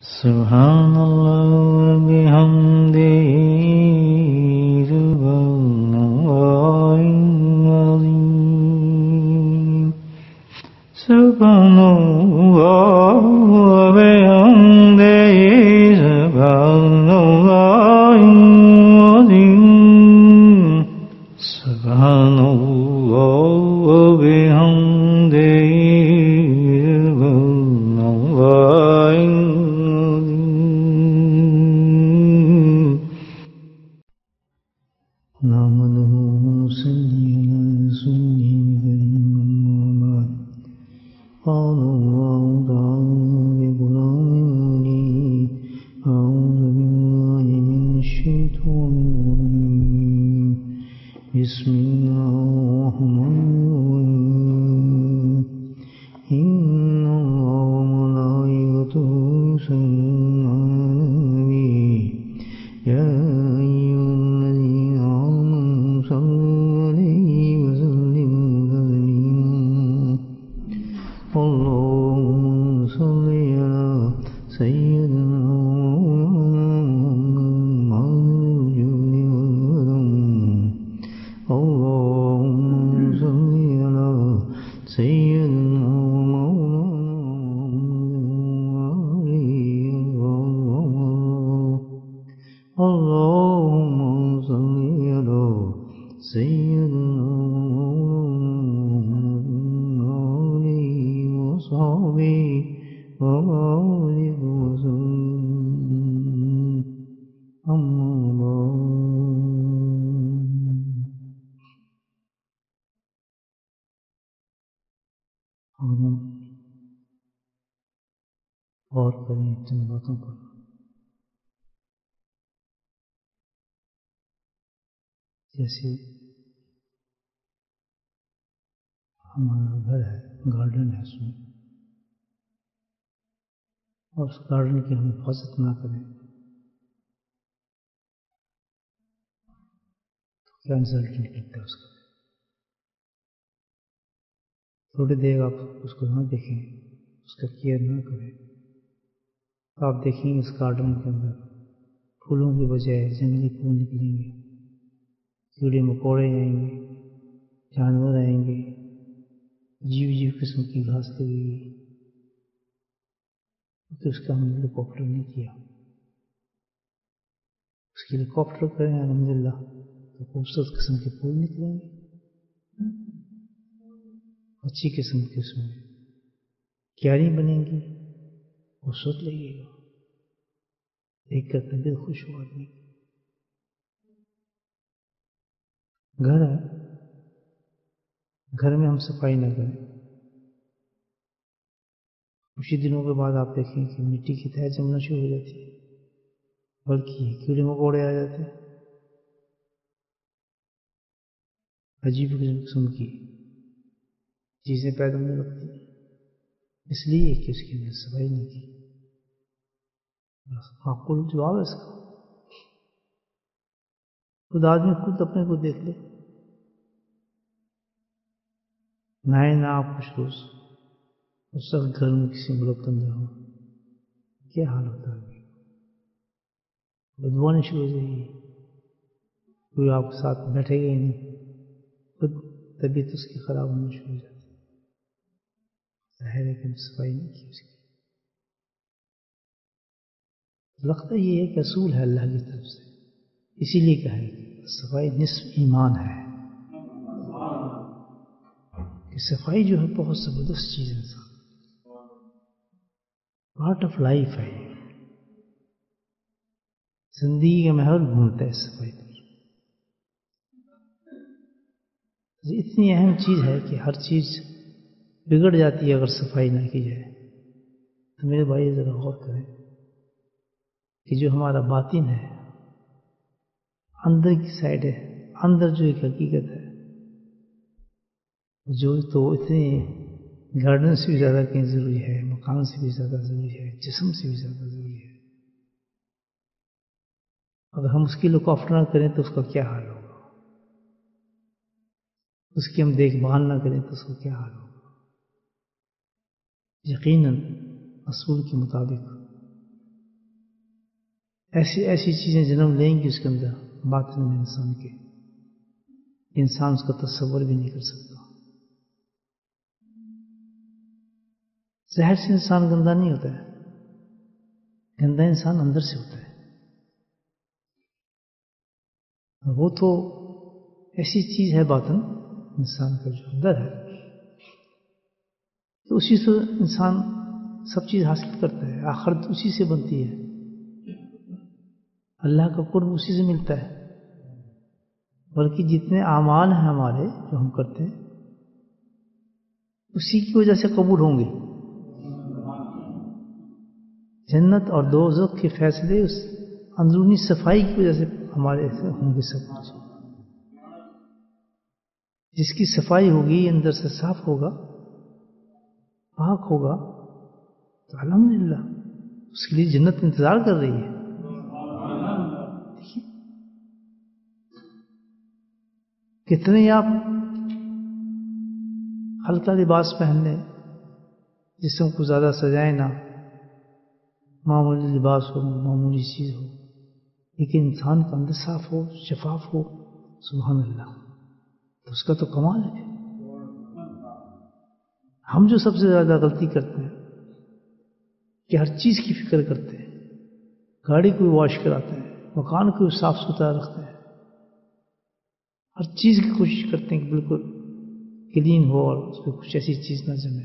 سبحان اللہ بحمدہ سبحان اللہ العظیم سبحان اللہ بحمدہ سبحان اللہ العظیم سبحان اللہ بحمدہ بسم اللہ الرحمن الرحیم ان اللہ وملائکتہ یصلون علی النبی یا ایھا الذین آمنوا صلوا علیہ وسلموا تسلیما اللہم صل علی سیدنا غور کریں چند باتوں پر. جیسے ہمارا گھر ہے، گارڈن ہے، اس میں اور اس گارڈن کی ہم حفاظت نہ کریں تو کیا رزلٹ نکلتا ہے اس کا؟ تھوڑی دیر آپ اس کو نہ دیکھیں، اس کا کیئر نہ کریں تو آپ دیکھیں گے اس گارڈن کے اندر پھولوں کے بجائے جنگلی پھول نکلیں گے، کیڑے مکوڑے آئیں گے، جانور آئیں گے، عجیب قسم کی گھاس لگے گی کیونکہ اس کا ہم نے لوکاپٹر نہیں کیا. اس کی لوکاپٹر کریں الحمدللہ تو خوبصورت قسم کے پھول نکلیں گے، اچھی قسم کی اس میں کیاری بنیں گی، خوبصورت لگے گا، دیکھ کر طبیعت خوش ہو آدمی. گھر ہے، گھر میں ہم صفائی نہ کریں، کچھ ہی دنوں کے بعد آپ دیکھیں کہ مٹی کی تہ جمنا شروع ہو جاتی ہے، بلکہ کیڑے مکوڑے آ جاتے ہیں، عجیب قسم کی چیزیں پیدا ہونے لگتی ہیں، اس لیے کہ اس کی اندر صفائی نہیں کی. معقول جواب ہے اس کا. خود آدمی خود اپنے کو دیکھ لے، نائے نہ آپ کچھ روز اس وقت گھر میں کسی ملک کے اندر ہو کیا حال ہوتا ہے؟ بدبو آنی شروع ہو جائے گی، کوئی آپ کے ساتھ بیٹھے گا ہی نہیں، خود طبیعت اس کی خراب ہونا شروع ہو جاتی ہے. ظاہر ہے کہ صفائی نہیں کی اس کی. لگتا یہ ہے کہ اصول ہے اللہ کی طرف سے، اسی لیے کہا ہے کہ صفائی نصف ایمان ہے، کہ صفائی جو ہے بہت زبردست چیز ہے، انسان پارٹ آف لائف ہے، زندگی کا محور گھومتا ہے صفائی پر. اتنی اہم چیز ہے کہ ہر چیز بگڑ جاتی ہے اگر صفائی نہ کی جائے. تو میرے بھائی ذرا غور کریں کہ جو ہمارا باطن ہے، اندر کی سائڈ ہے، اندر جو ایک حقیقت ہے، جو تو اتنے گارڈن سے بھی زیادہ کہیں ضروری ہے، مکان سے بھی زیادہ ضروری ہے، جسم سے بھی زیادہ ضروری ہے. اگر ہم اس کی لوکاپٹر نہ کریں تو اس کا کیا حال ہوگا؟ اس کی ہم دیکھ بھال نہ کریں تو اس کا کیا حال ہوگا؟ یقیناً اصول کے مطابق ایسی ایسی چیزیں جنم لیں گی اس کے اندر باطن میں انسان کے، انسان اس کا تصور بھی نہیں کر سکتا۔ زہر سے انسان گندا نہیں ہوتا ہے، گندا انسان اندر سے ہوتا ہے۔ وہ تو ایسی چیز ہے باطن انسان کا جو اندر ہے، تو اسی سے انسان سب چیز حاصل کرتا ہے، آخرت اسی سے بنتی ہے، اللہ کا قرب اسی سے ملتا ہے۔ بلکہ جتنے اعمال ہیں ہمارے جو ہم کرتے ہیں اسی کی وجہ سے قبول ہوں گے۔ جنت اور دوزخ کے فیصلے اس اندرونی صفائی کی وجہ سے ہمارے سے ہوں گے سب کچھ۔ جس کی صفائی ہوگی، اندر سے صاف ہوگا، پاک ہوگا، تو الحمدللہ اس کے لیے جنت انتظار کر رہی ہے۔ دیکھیے کتنے آپ ہلکا لباس پہن لیں، جسم کو زیادہ سجائیں نہ، معمولی لباس ہو، معمولی چیز ہو، لیکن انسان کا اندر صاف ہو، شفاف ہو، سبحان اللہ، تو اس کا تو کمال ہے۔ ہم جو سب سے زیادہ غلطی کرتے ہیں کہ ہر چیز کی فکر کرتے ہیں، گاڑی کو واش کراتے ہیں، مکان کو صاف ستھرا رکھتے ہیں، ہر چیز کی کوشش کرتے ہیں کہ بالکل کلین ہو اور اس پہ کچھ ایسی چیز نہ جمے،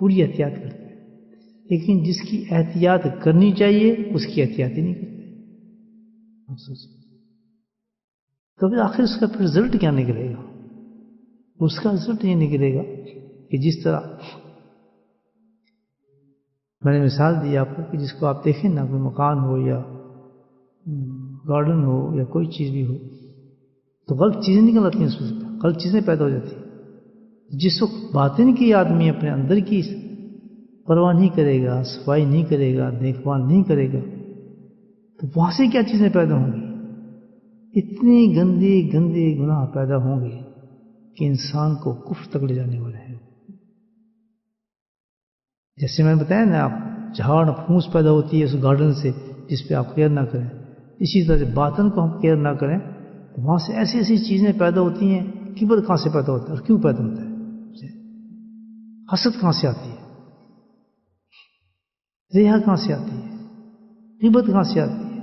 پوری احتیاط کرتے ہیں، لیکن جس کی احتیاط کرنی چاہیے اس کی احتیاط ہی نہیں کرتے۔ تو پھر آخر اس کا پھر رزلٹ کیا نکلے گا؟ اس کا رزلٹ یہ نکلے گا کہ جس طرح میں نے مثال دی آپ کو کہ جس کو آپ دیکھیں نا، کوئی مکان ہو یا گارڈن ہو یا کوئی چیز بھی ہو، تو غلط چیزیں نکل آتی ہیں، اس میں غلط چیزیں پیدا ہو جاتی ہیں۔ جس وقت باطن کی آدمی اپنے اندر کی پرواہ نہیں کرے گا، صفائی نہیں کرے گا، دیکھ بھال نہیں کرے گا، تو وہاں سے کیا چیزیں پیدا ہوں گی؟ اتنے گندے گندے گناہ پیدا ہوں گے کہ انسان کو کفر تک لے جانے والے ہیں۔ جیسے میں نے بتایا نا، آپ جھاڑ پھونس پیدا ہوتی ہے اس گارڈن سے جس پہ آپ کیئر نہ کریں، اسی طرح سے باطن کو ہم کیئر نہ کریں تو وہاں سے ایسی ایسی چیزیں پیدا ہوتی ہیں۔ کبر کہاں سے پیدا ہوتا ہے اور کیوں پیدا ہوتا ہے؟ حسد کہاں سے آتی ہے؟ ریا کہاں سے آتی ہے؟ غیبت کہاں سے آتی ہے؟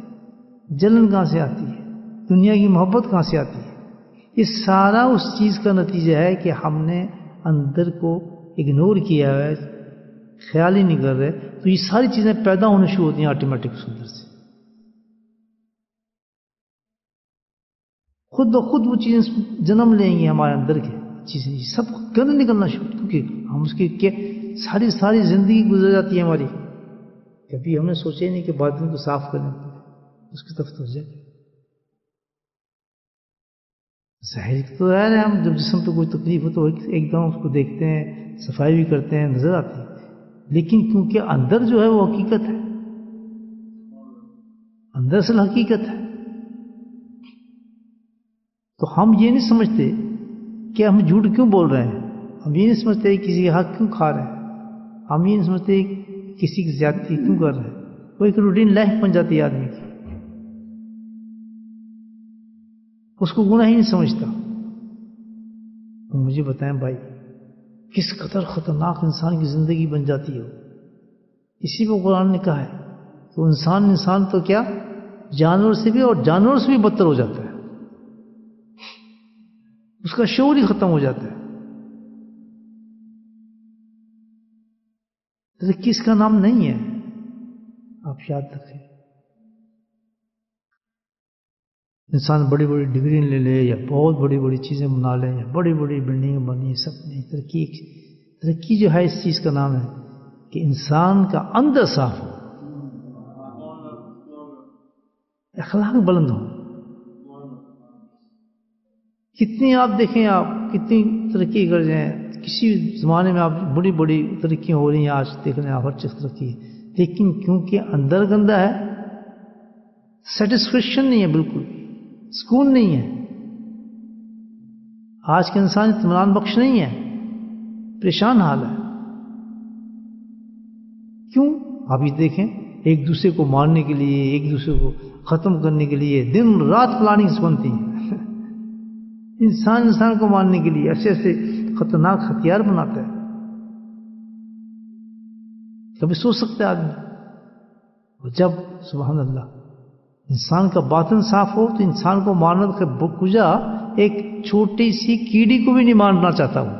جلن کہاں سے آتی ہے؟ دنیا کی محبت کہاں سے آتی ہے؟ یہ سارا اس چیز کا نتیجہ ہے کہ ہم نے اندر کو اگنور کیا ہے، خیال ہی نہیں کر رہے، تو یہ ساری چیزیں پیدا ہونے شروع ہوتی ہیں آٹومیٹک اس اندر سے، خود بخود وہ چیزیں جنم لیں گی ہمارے اندر کی چیزیں، سب گند نکلنا شروع، کیونکہ ہم اس کی ساری زندگی گزر جاتی ہے ہماری، کبھی ہم نے سوچا ہی نہیں کہ باطن کو صاف کرنے اس کی طرف تو جائے۔ ظاہر تو ہے ہم جب جسم پہ کوئی تکلیف ہو تو ایک دم اس کو دیکھتے ہیں، صفائی بھی کرتے ہیں، نظر آتی ہے، لیکن کیونکہ اندر جو ہے وہ حقیقت ہے، اندر اصل حقیقت ہے، تو ہم یہ نہیں سمجھتے کہ ہم جھوٹ کیوں بول رہے ہیں، ہم یہ نہیں سمجھتے کسی کا حق کیوں کھا رہے ہیں، ہم یہ نہیں سمجھتے کسی کی زیادتی کیوں کر رہے ہیں۔ وہ ایک روٹین لائف بن جاتی ہے آدمی کی، اس کو گناہ ہی نہیں سمجھتا۔ تو مجھے بتائیں بھائی، کس قدر خطرناک انسان کی زندگی بن جاتی ہے۔ اسی کو قرآن نے کہا ہے تو انسان تو کیا جانور سے بھی، اور جانور سے بھی بدتر ہو جاتا ہے، اس کا شعور ہی ختم ہو جاتا ہے۔ ترقی اس کا نام نہیں ہے، آپ یاد رکھیں۔ انسان بڑی بڑی ڈگری لے لے یا بہت بڑی بڑی چیزیں بنا لے یا بڑی بڑی بلڈنگ بنی، سب نہیں۔ ترقی جو ہے اس چیز کا نام ہے کہ انسان کا اندر صاف ہو، اخلاق بلند ہو۔ کتنی آپ دیکھیں، آپ کتنی ترقی کر جائیں، کسی زمانے میں آپ بڑی بڑی ترقیاں ہو رہی ہیں، آج دیکھ رہے ہیں آپ ہر چیز ترقی ہے، لیکن کیونکہ اندر گندا ہے، سیٹسفیکشن نہیں ہے، بالکل سکون نہیں ہے، آج کے انسان اطمینان بخش نہیں ہے، پریشان حال ہے۔ کیوں؟ آپ یہ دیکھیں ایک دوسرے کو مارنے کے لیے، ایک دوسرے کو ختم کرنے کے لیے دن رات پلاننگز بنتی ہیں۔ انسان کو مارنے کے لیے ایسے ایسے خطرناک ہتھیار بناتا ہے، کبھی سوچ سکتا ہے آدمی؟ اور جب سبحان اللہ انسان کا باطن صاف ہو تو انسان کو مارنا کجا ایک چھوٹی سی کیڑی کو بھی نہیں مارنا چاہتا ہوں،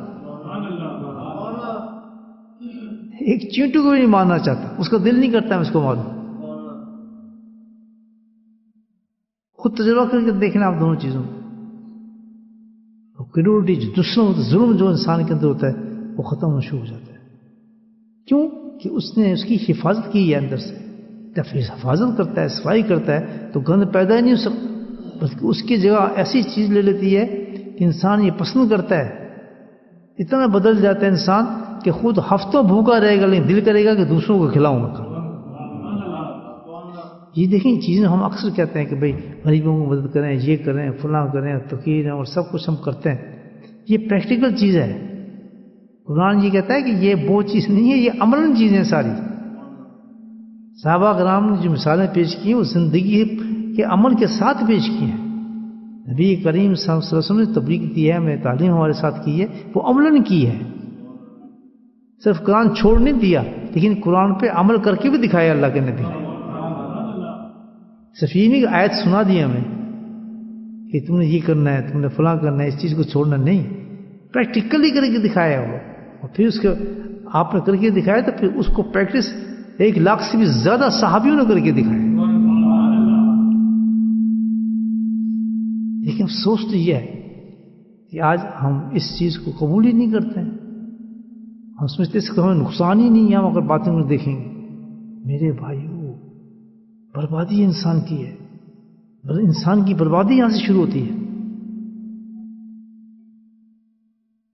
ایک چینٹو کو بھی نہیں مارنا چاہتا، اس کا دل نہیں کرتا میں اس کو ماروں۔ خود تجربہ کر کے دیکھنا آپ دونوں چیزوں کریڈیٹی ظلم جو انسان کے اندر ہوتا ہے وہ ختم ہونا شروع ہو جاتا ہے۔ کیوں کہ اس نے اس کی حفاظت کی ہے اندر سے۔ جب حفاظت کرتا ہے، صفائی کرتا ہے تو گند پیدا ہی نہیں ہو سکتا، بلکہ اس کی جگہ ایسی چیز لے لیتی ہے کہ انسان یہ پسند کرتا ہے، اتنا بدل جاتا ہے انسان کہ خود ہفتوں بھوکا رہے گا لیکن دل کرے گا کہ دوسروں کو کھلاؤں گا۔ یہ دیکھیں چیزیں ہم اکثر کہتے ہیں کہ بھئی غریبوں کو مدد کریں، یہ کریں، فلاں کریں، فقیر ہیں، اور سب کچھ ہم کرتے ہیں، یہ پریکٹیکل چیز ہے۔ قرآن یہ کہتا ہے کہ یہ وہ چیز نہیں ہے، یہ عملاً چیزیں ساری۔ صحابہ کرام نے جو مثالیں پیش کی ہیں وہ زندگی کے عمل کے ساتھ پیش کی ہیں۔ نبی کریم صلی اللہ علیہ وسلم نے تبلیغ دی ہے، ہمیں تعلیم ہمارے ساتھ کی ہے، وہ عملاً کی ہے۔ صرف قرآن چھوڑ نہیں دیا لیکن قرآن پہ عمل کر کے بھی دکھایا اللہ کے نبی نے۔ صرف یہ نہیں کہ آیت سنا دی ہمیں کہ تم نے یہ کرنا ہے، تم نے فلاں کرنا ہے، اس چیز کو چھوڑنا نہیں، پریکٹیکلی کر کے دکھایا وہ، اور پھر اس کے آپ نے کر کے دکھایا تو پھر اس کو پریکٹس 1,00,000 سے بھی زیادہ صحابیوں نے کر کے دکھایا۔ لیکن افسوس تو یہ ہے کہ آج ہم اس چیز کو قبول ہی نہیں کرتے ہیں، ہم سمجھتے ہیں کہ ہمیں نقصان ہی نہیں ہے ہم اگر باتیں میں دیکھیں گے۔ میرے بھائیو، بربادی انسان کی ہے، انسان کی بربادی یہاں سے شروع ہوتی ہے۔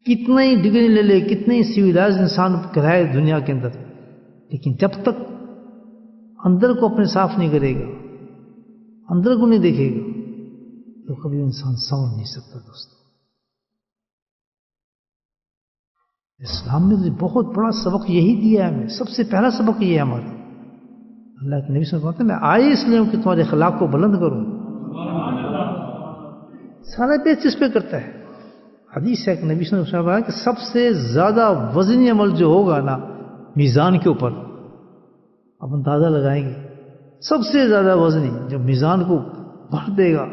کتنا ہی ڈگری لے لے، کتنے ہی سویلائز انسان کرائے دنیا کے اندر، لیکن جب تک اندر کو اپنے صاف نہیں کرے گا، اندر کو نہیں دیکھے گا تو کبھی انسان سمجھ نہیں سکتا۔ دوستو، اسلام نے تو بہت بڑا سبق یہی دیا ہے ہمیں، سب سے پہلا سبق یہ ہے ہمارا۔ اللہ کے نبی صلی اللہ علیہ وسلم کہتے ہیں میں آئے اس لیے ہوں کہ تمہارے اخلاق کو بلند کروں۔ سارا پیچ اس پہ کرتا ہے۔ حدیث ہے کہ نبی صلی اللہ علیہ وسلم کہ سب سے زیادہ وزنی عمل جو ہوگا نا میزان کے اوپر، آپ اندازہ لگائیں گے سب سے زیادہ وزنی جب میزان کو بھر دے گا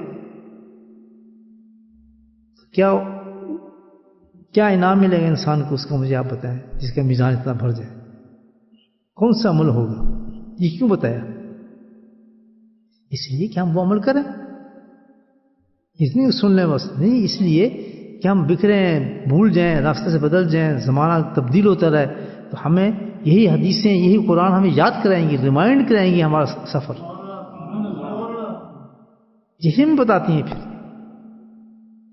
کیا انعام ملے گا انسان کو، اس کا مجھے آپ بتائیں، جس کا میزان اتنا بھر جائے کون سا عمل ہوگا؟ یہ کیوں بتایا؟ اس لیے کہ ہم وہ عمل کریں، اتنی سن لیں بس نہیں، اس لیے کہ ہم بکھریں، بھول جائیں، راستے سے بدل جائیں، زمانہ تبدیل ہوتا رہے، تو ہمیں یہی حدیثیں، یہی قرآن ہمیں یاد کرائیں گی، ریمائنڈ کرائیں گی ہمارا سفر، یہی ہمیں بتاتی ہیں۔ پھر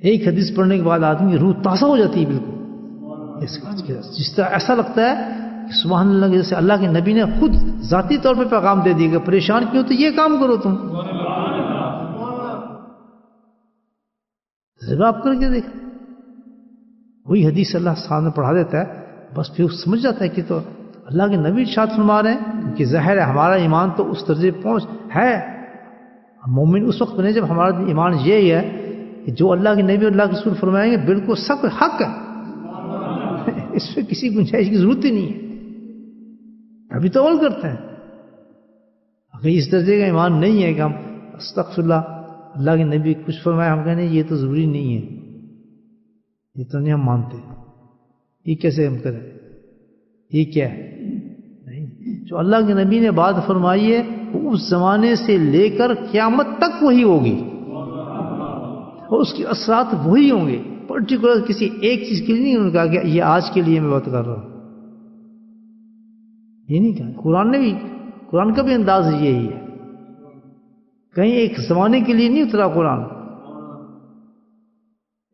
ایک حدیث پڑھنے کے بعد آدمی کی روح تازہ ہو جاتی ہے بالکل، جس طرح ایسا لگتا ہے کہ سبحان اللہ، جیسے اللہ کے نبی نے خود ذاتی طور پہ پیغام دے دیا کہ پریشان کیوں تو یہ کام کرو تم، ذرا آپ کر کے دیکھ، وہی حدیث اللہ سامنے پڑھا دیتا ہے، بس پھر سمجھ جاتا ہے کہ تو اللہ کے نبی ارشاد فرما رہے ہیں، کہ ظاہر ہے ہمارا ایمان تو اس درجے پہنچ ہے، مومن اس وقت بنے جب ہمارا ایمان یہی ہے کہ جو اللہ کے نبی اور اللہ کے رسول فرمائیں گے بالکل سب حق ہے، اس پہ کسی گنجائش کی ضرورت ہی نہیں ہے، ابھی تو عمل کرتے ہیں۔ اگر اس درجے کا ایمان نہیں ہے کہ ہم استغفر اللہ کے نبی کچھ فرمائے ہم کہنے یہ تو ضروری نہیں ہے، یہ تو نہیں ہم مانتے، یہ کیسے ہم کریں، یہ کیا ہے؟ نہیں، جو اللہ کے نبی نے بات فرمائی ہے وہ اس زمانے سے لے کر قیامت تک وہی ہوگی، اور اس کے اثرات وہی ہوں گے، پرٹیکولر کسی ایک چیز کے لیے نہیں انہوں نے کہا کہ یہ آج کے لیے میں بات کر رہا ہوں، یہ نہیں کہا۔ قرآن کا بھی انداز یہی ہے، کہیں ایک زمانے کے لیے نہیں اترا قرآن،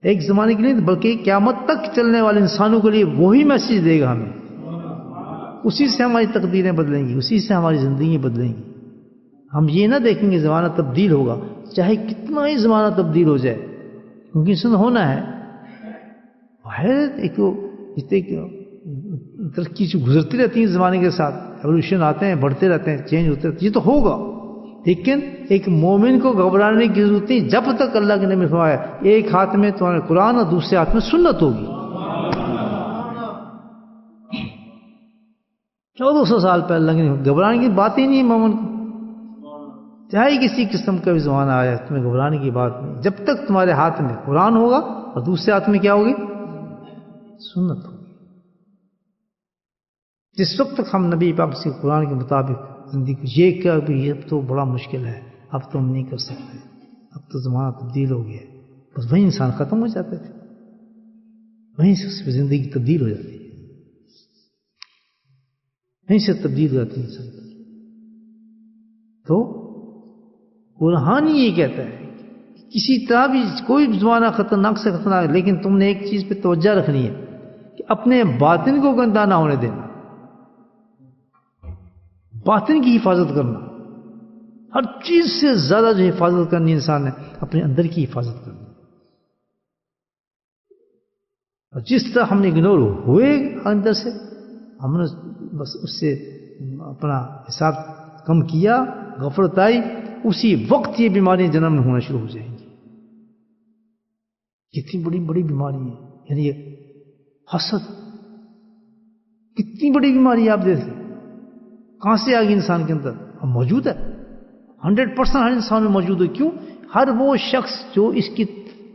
ایک زمانے کے لیے بلکہ قیامت تک چلنے والے انسانوں کے لیے وہی میسج دے گا ہمیں، اسی سے ہماری تقدیریں بدلیں گی، اسی سے ہماری زندگی بدلیں گی۔ ہم یہ نہ دیکھیں گے زمانہ تبدیل ہوگا، چاہے کتنا ہی زمانہ تبدیل ہو جائے، کیونکہ اس میں ہونا ہے، ترقی جو گزرتی رہتی ہے زمانے کے ساتھ، ایولیوشن آتے ہیں، بڑھتے رہتے ہیں، چینج ہوتے رہتے ہیں، یہ تو ہوگا، لیکن ایک مومن کو گھبرانے کی ضرورت نہیں جب تک اللہ کے نبی نے فرمایا ایک ہاتھ میں تمہارے قرآن اور دوسرے ہاتھ میں سنت ہوگی۔ 1400 سال پہلے اللہ کے گھبرانے کی بات ہی نہیں ہے مومن کو، چاہے کسی قسم کا بھی زمانہ آیا تمہیں گھبرانے کی بات نہیں، جب تک تمہارے ہاتھ میں قرآن ہوگا اور دوسرے ہاتھ میں کیا ہوگی؟ سنت ہوگی۔ جس وقت تک ہم نبی پاک سے قرآن کے مطابق زندگی یہ کیا بھی اب تو بڑا مشکل ہے، اب تو ہم نہیں کر سکتے، اب تو زمانہ تبدیل ہو گیا ہے، بس وہیں انسان ختم ہو جاتے تھے، وہیں سے اس پہ زندگی تبدیل ہو جاتی ہے، وہیں سے تبدیل ہو جاتی ہے انسان۔ تو قرآن یہ کہتا ہے کسی طرح بھی کوئی زمانہ خطرناک سے خطرناک ہے، لیکن تم نے ایک چیز پہ توجہ رکھنی ہے کہ اپنے باطن کو گندہ نہ ہونے دینا، باطن کی حفاظت کرنا، ہر چیز سے زیادہ جو حفاظت کرنی انسان نے اپنے اندر کی حفاظت کرنی، اور جس طرح ہم نے اگنور ہوئے اندر سے، ہم نے بس اس سے اپنا حساب کم کیا، غفلت آئی، اسی وقت یہ بیماریاں جنم میں ہونا شروع ہو جائیں گی۔ کتنی بڑی بڑی بیماری ہے، یعنی یہ حسد کتنی بڑی بیماری ہے، آپ دیکھیں کہاں سے آ گئی انسان کے اندر، اب موجود ہے 100% ہر انسان میں موجود ہے۔ کیوں؟ ہر وہ شخص جو اس کی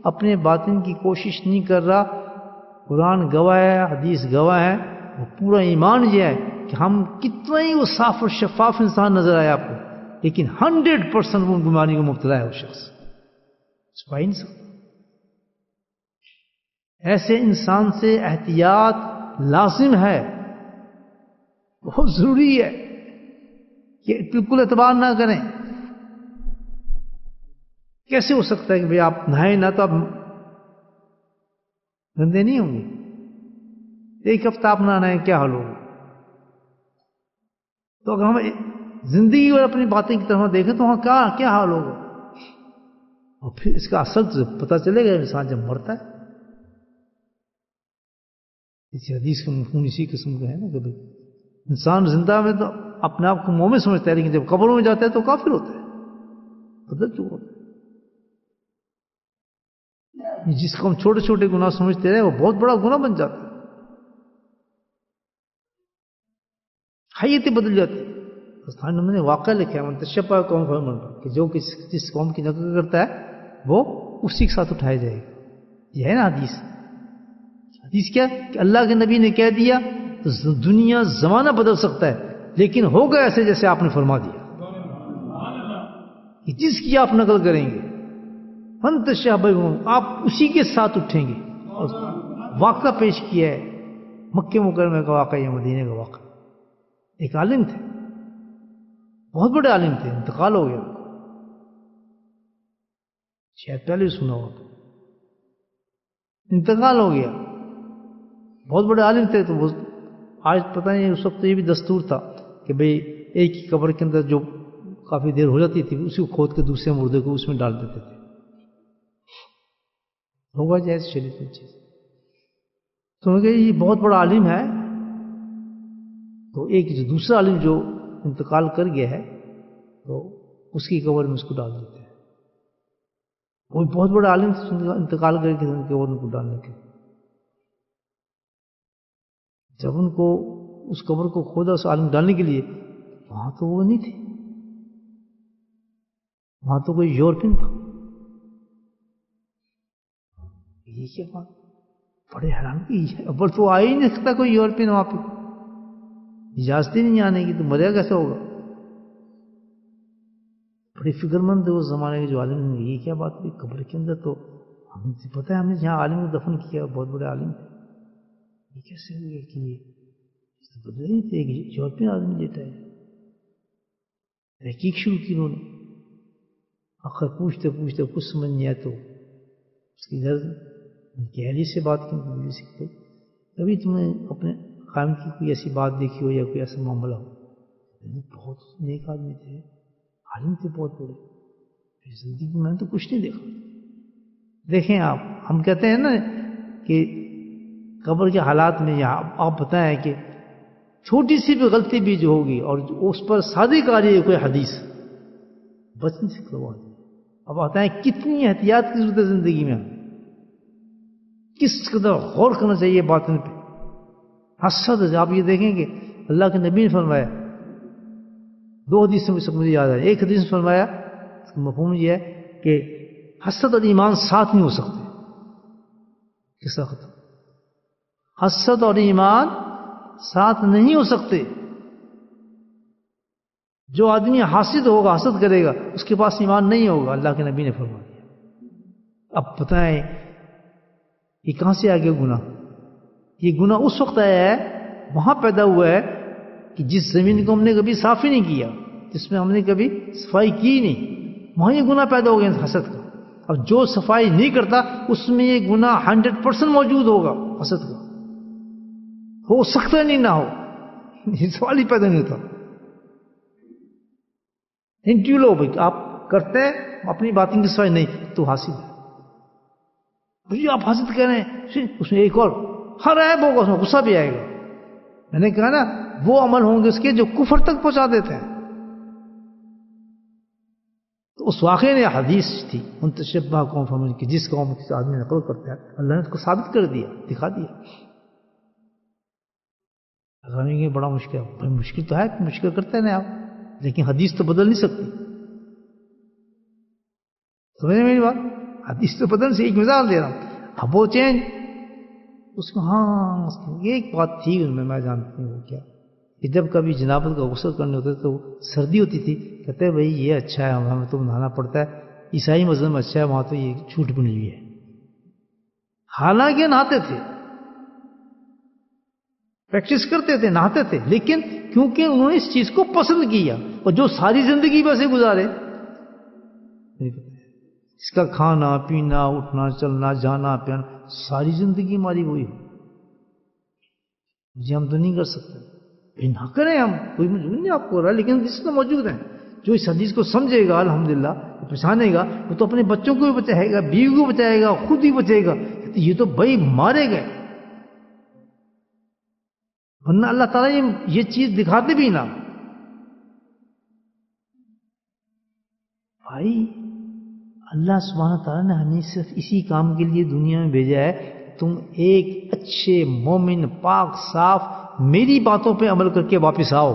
اپنے باطن کی کوشش نہیں کر رہا، قرآن گواہ ہے، حدیث گواہ ہے، وہ پورا ایمان یہ ہے کہ ہم کتنا ہی وہ صاف اور شفاف انسان نظر آیا آپ کو، لیکن 100% وہ بیماری کو مبتلا ہے وہ شخص، چھپا ہی نہیں سکتا۔ ایسے انسان سے احتیاط لازم ہے، بہت ضروری ہے کہ بالکل اعتبار نہ کریں۔ کیسے ہو سکتا ہے کہ بھئی آپ نہائیں نہ تو آپ گندے نہیں ہوں گے، ایک ہفتہ آپ نہ نہائیں کیا حال ہوگا؟ تو اگر ہم زندگی اور اپنی باتیں کی طرف دیکھیں تو وہاں کیا حال ہوگا؟ اور پھر اس کا اثر پتہ چلے گا انسان جب مرتا ہے۔ اسی حدیث کا مفہوم اسی قسم کا ہے نا کہ انسان زندہ میں تو اپنے آپ کو مومن سمجھتا ہے، لیکن جب قبروں میں جاتا ہے تو کافر ہوتا ہے، بدل چکا ہوتا ہے۔ جس کو ہم چھوٹے چھوٹے گناہ سمجھتے رہے وہ بہت بڑا گناہ بن جاتا ہے، حیت بدل جاتی ہے۔ ہم نے واقعہ لکھا ہے منتشپہ قوم فرمان کہ جو جس قوم کی نقل کرتا ہے وہ اسی کے ساتھ اٹھایا جائے گا۔ یہ ہے نا حدیث۔ حدیث کیا کہ اللہ کے نبی نے کہہ دیا تو دنیا زمانہ بدل سکتا ہے، لیکن ہوگا ایسے جیسے آپ نے فرما دیا کہ جس کی آپ نقل کریں گے منتشپہ آپ اسی کے ساتھ اٹھیں گے۔ اور واقعہ پیش کیا ہے مکہ مکرمہ کا واقعہ یا مدینہ کا واقعہ۔ ایک عالم تھے، بہت بڑے عالم تھے، انتقال ہو گیا، شاید پہلے سنا ہو، انتقال ہو گیا، بہت بڑے عالم تھے۔ تو وہ آج پتہ نہیں، اس وقت یہ بھی دستور تھا کہ بھئی ایک ہی قبر کے اندر جو کافی دیر ہو جاتی تھی اسی کو کھود کے دوسرے مردے کو اس میں ڈال دیتے تھے، ہوگا جیسے شریف چیز۔ تو یہ بہت بڑا عالم ہے، تو ایک جو دوسرا عالم جو انتقال کر گیا ہے تو اس کی قبر میں اس کو ڈال دیتے ہیں۔ وہ بہت بڑا عالم انتقال کر کے قبر کو ڈالنے کے، جب ان کو اس قبر کو کھودا اس عالم ڈالنے کے لیے، وہاں تو وہ نہیں تھے، وہاں تو کوئی یورپین تھا۔ یہ کیا بات، بڑے حیران کی، اب تو آ ہی نہیں سکتا کوئی یورپین وہاں پہ، اجازت ہی نہیں آنے کی، تو مریا کیسے ہوگا؟ بڑی فکر مند ہے اس زمانے کے جو عالم نے، یہ کیا بات ہوئی قبر کے اندر؟ تو ہمیں پتہ ہے ہم نے جہاں عالم کو دفن کیا بہت بڑے عالم تھے، یہ کیسے ہوئی کہ یہ بدلے نہیں تھے، ایک یورپین آدمی لیتا ہے۔ تحقیق شروع کی انہوں نے، آخر پوچھتے پوچھتے کچھ سمجھ نہیں آیا تو اس کی غرض گہری سے بات کی بولی سکتے، کبھی تم نے اپنے قائم کی کوئی ایسی بات دیکھی ہو یا کوئی ایسا معاملہ ہو؟ بہت نیک آدمی تھے، عالم تھے بہت بڑے، زندگی میں نے تو کچھ نہیں دیکھا۔ دیکھیں آپ، ہم کہتے ہیں نا کہ قبر کے حالات میں، یا آپ بتائیں کہ چھوٹی سی بھی غلطی بھی جو ہوگی اور اس پر صادق آ رہی ہے کوئی حدیث، بچ نہیں سکتا وہ آدمی. اب آتا ہے کتنی احتیاط کی ضرورت ہے زندگی میں، کس قدر غور کرنا چاہیے باطن پہ. حسد، آپ یہ دیکھیں کہ اللہ کے نبی نے فرمایا، دو حدیث میں مجھے یاد ہے. ایک حدیث میں فرمایا، اس کا مفہوم یہ ہے کہ حسد اور ایمان ساتھ نہیں ہو سکتے. کس وقت حسد اور ایمان ساتھ نہیں ہو سکتے. جو آدمی حاسد ہوگا، حسد کرے گا، اس کے پاس ایمان نہیں ہوگا. اللہ کے نبی نے فرما دیا. اب بتائیں یہ کہاں سے آ گیا گناہ؟ یہ گناہ اس وقت آیا ہے، وہاں پیدا ہوا ہے کہ جس زمین کو ہم نے کبھی صاف ہی نہیں کیا، جس میں ہم نے کبھی صفائی کی نہیں، وہاں یہ گناہ پیدا ہو گیا حسد کا. اب جو صفائی نہیں کرتا اس میں یہ گناہ 100% موجود ہوگا. حسد کا ہو سکتا نہیں نہ ہو، یہ سوال ہی پیدا نہیں ہوتا. انٹرویو لو بھائی، آپ کرتے ہیں اپنی باطن کی صفائی نہیں تو حاسد ہے. مجھے آپ حاسد کہہ رہے ہیں، اس میں ایک اور ہر عیب ہوگا، اس میں غصہ بھی آئے گا. میں نے کہا نا وہ عمل ہوں گے اس کے جو کفر تک پہنچا دیتے ہیں. تو اس واقعے نے حدیث تھی ان تشبہ قوم فمن کی، جس قوم کے آدمی نقل کرتا ہے اللہ نے اس کو ثابت کر دیا، دکھا دیا. یہ بڑا مشکل ہے، مشکل تو ہے، مشکل کرتے ہیں آپ، لیکن حدیث تو بدل نہیں سکتی. سمجھ میری بات؟ حدیث تو بدل سے. ایک مثال دے رہا ہوں، اب وہ چینج اس کو، ہاں اس کی ایک بات تھی ان میں جانتی ہوں وہ کیا، کہ جب کبھی جنابت کا غسل کرنے ہوتے تو سردی ہوتی تھی، کہتے ہیں بھائی یہ اچھا ہے ہمیں تو نہانا پڑتا ہے، عیسائی مذہب میں اچھا ہے وہاں تو یہ چھوٹ بنی ہوئی ہے. حالانکہ نہاتے تھے، پریکٹس کرتے تھے، نہاتے تھے، لیکن کیونکہ انہوں نے اس چیز کو پسند کیا اور جو ساری زندگی ویسے گزارے، اس کا کھانا پینا اٹھنا چلنا جانا پہنا ساری زندگی ہماری وہی ہو، جی ہم تو نہیں کر سکتے. نہ کریں ہم، کوئی مجبور نہیں آپ کو رہا، لیکن جس میں موجود ہیں جو اس حدیث کو سمجھے گا الحمدللہ پہچانے گا، وہ تو اپنے بچوں کو بھی بچائے گا، بیوی کو بچائے گا، خود ہی بچے گا. یہ تو بھائی مارے گئے، ورنہ اللہ تعالیٰ یہ چیز دکھاتے بھی نہ. بھائی اللہ سبحانہ تعالیٰ نے ہمیں صرف اسی کام کے لیے دنیا میں بھیجا ہے، تم ایک اچھے مومن پاک صاف میری باتوں پہ عمل کر کے واپس آؤ.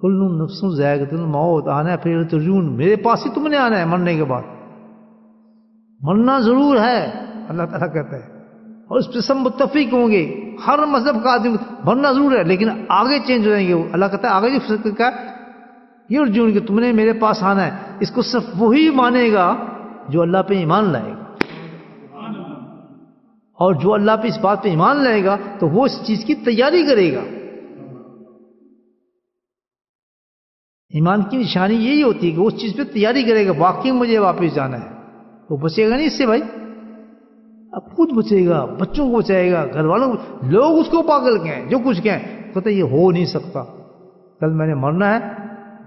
کل نفس ذائقۃ الموت، آنا ہے پھر ترجون، میرے پاس ہی تم نے آنا ہے. مرنے کے بعد مرنا ضرور ہے، اللہ تعالیٰ کہتا ہے، اور اس پہ سب متفق ہوں گے، ہر مذہب کا آدمی مرنا ضرور ہے، لیکن آگے چینج ہو جائیں گے. اللہ کہتا ہے آگے جو فکر کا یہ ارجون کہ تم نے میرے پاس آنا ہے، اس کو صرف وہی مانے گا جو اللہ پہ ایمان لائے گا. اور جو اللہ پہ اس بات پہ ایمان لائے گا تو وہ اس چیز کی تیاری کرے گا. ایمان کی نشانی یہی ہوتی ہے کہ وہ اس چیز پہ تیاری کرے گا، واقعی مجھے واپس جانا ہے. وہ بچے گا نہیں اس سے بھائی، اب خود بچے گا، بچوں کو بچائے گا، گھر والوں کو. لوگ اس کو پاگل کہیں، جو کچھ کہیں، کہتے یہ ہو نہیں سکتا، کل میں نے مرنا ہے،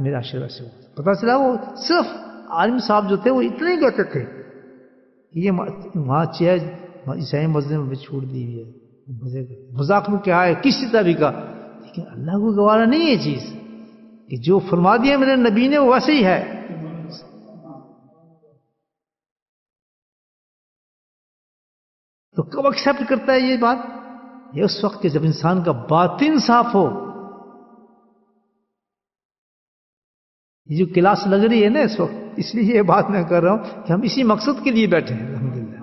میرا آشیرواد سے ہو. پتا چلا وہ صرف عالم صاحب جو تھے وہ اتنے ہی کہتے تھے یہ وہاں چیز عیسائی مذہب میں چھوڑ دی ہوئی ہے، مذاق میں کیا ہے کسی طرح کا، لیکن اللہ کو گوارا نہیں ہے چیز کہ جو فرما دیا میرے نبی نے وہ ویسے ہی ہے. تو کب ایکسیپٹ کرتا ہے یہ بات؟ یہ اس وقت کہ جب انسان کا باطن صاف ہو. یہ جو کلاس لگ رہی ہے نا اس وقت، اس لیے یہ بات میں کر رہا ہوں کہ ہم اسی مقصد کے لیے بیٹھے ہیں الحمدللہ.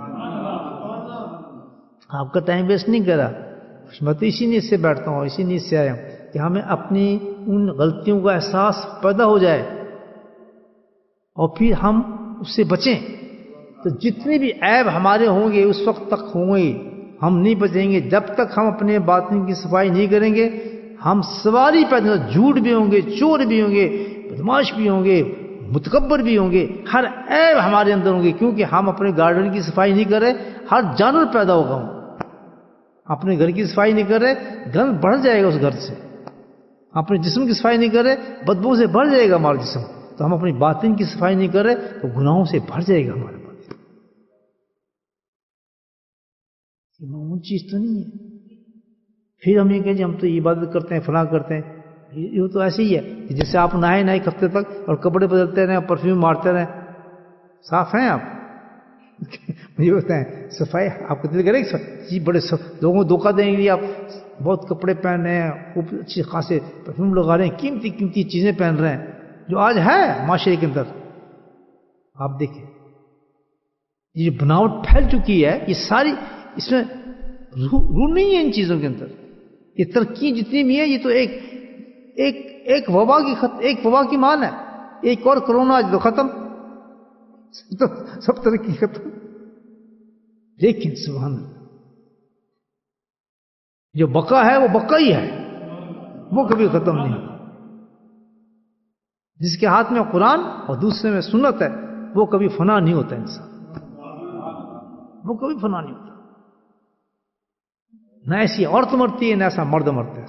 آپ کا ٹائم ویسٹ نہیں کرا، میں تو اسی نیت سے بیٹھتا ہوں، اسی نیت سے آیا ہوں کہ ہمیں اپنی ان غلطیوں کا احساس پیدا ہو جائے اور پھر ہم اس سے بچیں. تو جتنے بھی عیب ہمارے ہوں گے اس وقت تک ہوں گے، ہم نہیں بچیں گے جب تک ہم اپنے باطن کی صفائی نہیں کریں گے. ہم سواری پیدا، جھوٹ بھی ہوں گے، چور بھی ہوں گے، بدماش بھی ہوں گے، متکبر بھی ہوں گے، ہر عیب ہمارے اندر ہوں گے، کیونکہ ہم اپنے گارڈن کی صفائی نہیں کر رہے. ہر جانور پیدا ہوگا، ہم اپنے گھر کی صفائی نہیں کر رہے، گند بڑھ جائے گا اس گھر سے. اپنے جسم کی صفائی نہیں کر رہے، بدبو سے بھر جائے گا ہمارا جسم. تو ہم اپنی باطن کی صفائی نہیں کر رہے تو گناہوں سے بھر جائے گا ہمارا باطن. معمولی چیز تو نہیں ہے. پھر ہم یہ کہیں ہم تو عبادت کرتے ہیں فلاں کرتے ہیں. یہ تو ایسے ہی ہے کہ جیسے آپ نہائے نہ ایک ہفتے تک اور کپڑے بدلتے رہیں پرفیوم مارتے رہیں. صاف ہیں آپ؟ یہ ہوتا ہے صفائی. آپ کو دل کرے گا جی بڑے لوگوں کو دھوکہ دیں گے آپ بہت کپڑے پہن رہے ہیں خوب اچھے خاصے پرفیوم لگا رہے ہیں قیمتی قیمتی چیزیں پہن رہے ہیں جو آج ہے معاشرے کے اندر. آپ دیکھیں یہ بناوٹ پھیل چکی ہے. یہ ساری اس میں روح نہیں ہے ان چیزوں کے اندر. یہ ترقی جتنی بھی ہے یہ تو ایک وبا کی مال ہے. ایک اور کرونا آج تو ختم تو سب ترقی ختم. لیکن سبحان اللہ جو بقا ہے وہ بقا ہی ہے, وہ کبھی ختم نہیں ہوتا. جس کے ہاتھ میں قرآن اور دوسرے میں سنت ہے وہ کبھی فنا نہیں ہوتا. انسان وہ کبھی فنا نہیں ہوتا. نہ ایسی عورت مرتی ہے نہ ایسا مرد مرتا ہے.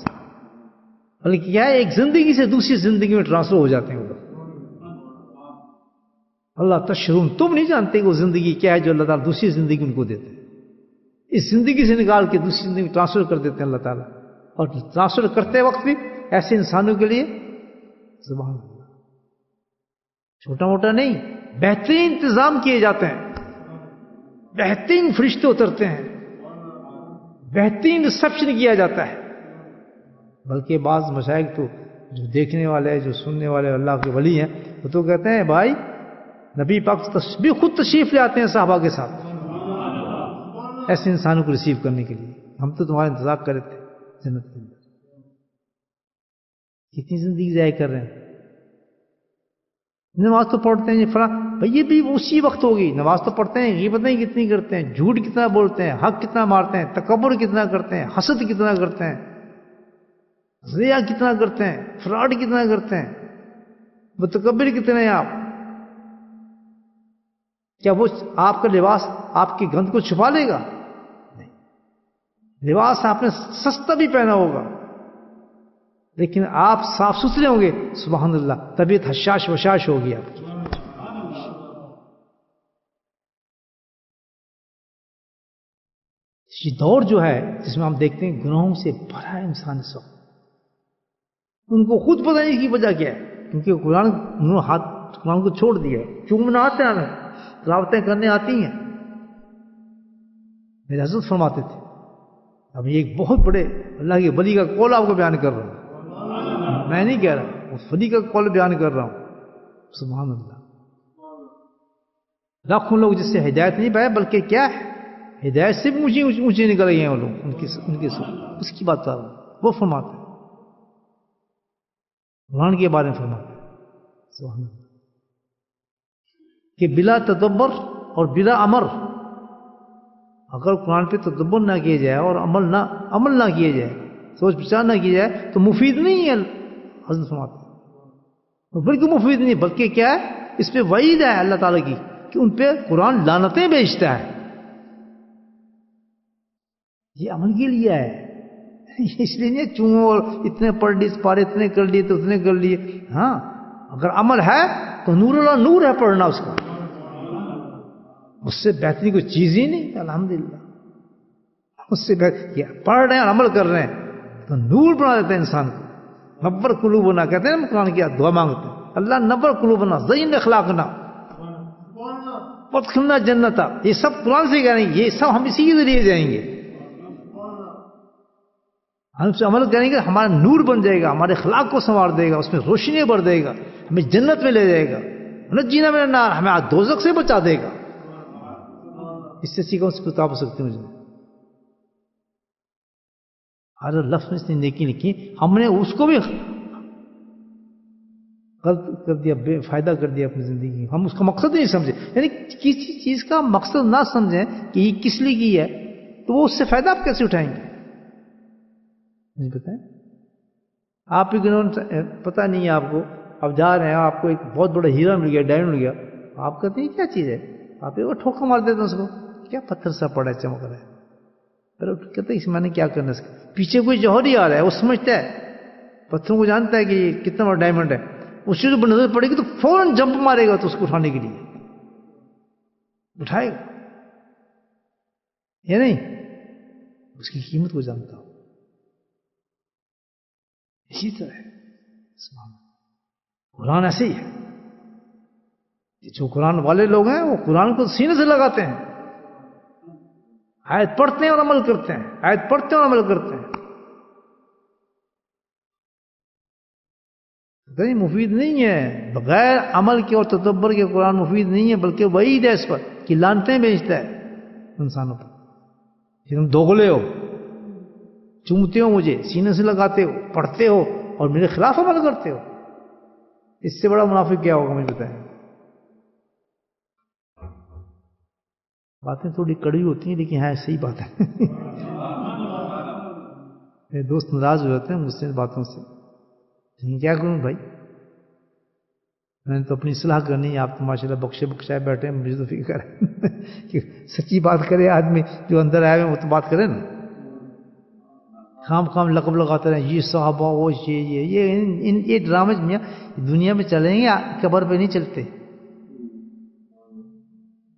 بلکہ کیا ہے ایک زندگی سے دوسری زندگی میں ٹرانسفر ہو جاتے ہیں وہ لوگ. اللہ تشرون, تم نہیں جانتے کہ وہ زندگی کیا ہے جو اللہ تعالیٰ دوسری زندگی ان کو دیتے ہیں. اس زندگی سے نکال کے دوسری زندگی میں ٹرانسفر کر دیتے ہیں اللہ تعالیٰ. اور ٹرانسفر کرتے وقت بھی ایسے انسانوں کے لیے سبحان اللہ چھوٹا موٹا نہیں, بہترین انتظام کیے جاتے ہیں. بہترین فرشتے اترتے ہیں, بہترین ریسپشن کیا جاتا ہے. بلکہ بعض مشائخ تو جو دیکھنے والے جو سننے والے اللہ کے ولی ہیں وہ تو کہتے ہیں بھائی نبی پاک بھی خود تشریف لے آتے ہیں صحابہ کے ساتھ ایسے انسانوں کو ریسیو کرنے کے لیے. ہم تو تمہارا انتظار کر رہے تھے جنت کے اندر. کتنی زندگی ضائع کر رہے ہیں. نماز تو پڑھتے ہیں فلاں بھائی یہ بھی اسی وقت ہوگی. نماز تو پڑھتے ہیں غیبتیں کتنی کرتے ہیں, جھوٹ کتنا بولتے ہیں, حق کتنا مارتے ہیں, تکبر کتنا کرتے ہیں, حسد کتنا کرتے ہیں, ریا کتنا کرتے ہیں, فراڈ کتنا کرتے ہیں, متکبر کتنے ہیں آپ. کیا وہ آپ کا لباس آپ کی گند کو چھپا لے گا؟ نہیں. لباس آپ نے سستا بھی پہنا ہوگا لیکن آپ صاف ستھرے ہوں گے سبحان اللہ, طبیعت حشاش وشاش ہوگی آپ کی. یہ دور جو ہے جس میں ہم دیکھتے ہیں گناہوں سے بھرا ہے انسان اس وقت. ان کو خود پتہ نہیں کی وجہ کیا ہے کیونکہ قرآن کو چھوڑ دیا. چومنا آتے ہیں ہمیں, تلاوتیں کرنے آتی ہیں. میرے حضرت فرماتے تھے, اب یہ ایک بہت بڑے اللہ کے ولی کا قول آپ کو بیان کر رہا ہوں, میں نہیں کہہ رہا, اس ولی کا قول بیان کر رہا ہوں. سبحان اللہ. لاکھوں لوگ جس سے ہدایت نہیں پائے بلکہ کیا ہے ہدایت سے اونچی نکل گئی ہیں وہ لوگ. ان کے اس کی بات کر رہا ہوں. وہ فرماتے ہیں قرآن کے بارے میں فرماتے ہیں سبحان اللہ کہ بلا تدبر اور بلا امر, اگر قرآن پہ تدبر نہ کیا جائے اور عمل نہ کیا جائے, سوچ بچار نہ کی جائے تو مفید نہیں ہے. حضرت فرماتے ہیں بلکہ مفید نہیں بلکہ کیا ہے اس پہ وعید ہے اللہ تعالیٰ کی کہ ان پہ قرآن لعنتیں بھیجتا ہے. یہ عمل کے لیے ہے, اس لیے نہیں چوں اور اتنے پڑھ لیے پارے اتنے کر لیے تو اتنے کر لیے. ہاں اگر عمل ہے تو نور اللہ نور ہے پڑھنا اس کا, اس سے بہترین کوئی چیز ہی نہیں. الحمدللہ اس سے پڑھ رہے ہیں اور عمل کر رہے ہیں تو نور بنا دیتے ہیں انسان کو. نور قلوبنا کہتے ہیں نا, قرآن کی دعا مانگتے ہیں اللہ نور قلوبنا زین اخلاقنا وادخلنا جنتا. یہ سب قرآن سے کہہ رہے ہیں, یہ سب ہم اسی کے ذریعے جائیں گے. ہم سے عمل کریں گے ہمارا نور بن جائے گا, ہمارے اخلاق کو سنوار دے گا, اس میں روشنی بھر دے گا, ہمیں جنت میں لے جائے گا. نجینا من النار, ہمیں دوزخ سے بچا دے گا. اس سے سیکھا اس کتاب ہو سکتی مجھے ہر لفظ میں اس نے نیکی لکھی, ہم نے اس کو بھی غلط کر دیا, بے فائدہ کر دیا اپنی زندگی. ہم اس کا مقصد نہیں سمجھے, یعنی کسی چیز کا مقصد نہ سمجھیں کہ یہ کس لیے کی ہے تو وہ اس سے فائدہ آپ کیسے اٹھائیں گے؟ مجھے بتائیں. آپ ہی پتہ نہیں ہے آپ کو, اب جا رہے ہیں آپ کو ایک بہت بڑا ہیرا مل گیا, ڈائمنڈ مل گیا, آپ کہتے ہیں کیا چیز ہے, آپ ایک ٹھوکا مار دیتے ہیں اس کو, کیا پتھر سا پڑا ہے چمک رہا ہے. پھر کہتے ہیں اس میں نے کیا کرنا ہے, پیچھے کوئی جوہر ہی آ رہا ہے, وہ سمجھتا ہے پتھروں کو جانتا ہے کہ یہ کتنا بڑا ڈائمنڈ ہے. اس سے نظر پڑے گی تو فوراً جمپ مارے گا تو اس کو اٹھانے کے لیے اٹھائے گا یا نہیں, اس کی قیمت کو جانتا ہو. اسی طرح ہے قرآن ایسے ہی ہے. جو قرآن والے لوگ ہیں وہ قرآن کو سینے سے لگاتے ہیں, آیت پڑھتے ہیں اور عمل کرتے ہیں, آیت پڑھتے ہیں اور عمل کرتے ہیں. نہیں مفید نہیں ہے, بغیر عمل کے اور تدبر کے قرآن مفید نہیں ہے, بلکہ وعید ہے اس پر کہ لعنتیں بھیجتا ہے انسانوں پر. کہ تم دوغلے ہو, چومتے ہو مجھے, سینے سے لگاتے ہو, پڑھتے ہو اور میرے خلاف عمل کرتے ہو. اس سے بڑا منافق کیا ہوگا مجھے بتائیں. باتیں تھوڑی کڑوی ہوتی ہیں لیکن ہے صحیح بات ہے. میرے دوست ناراض ہو جاتے ہیں مجھ سے باتوں سے. کیا کروں بھائی, میں نے تو اپنی اصلاح کرنی ہے. آپ تو ماشاءاللہ بخشے بخشائے بیٹھے ہیں, مجھے تو فکر ہے کہ سچی بات کرے آدمی, جو اندر آئے ہوئے وہ تو بات کرے نا. خام لقب لگاتے رہے, یہ صحابہ وہ یہ ڈرامے دنیا میں چلیں گے, قبر پہ نہیں چلتے.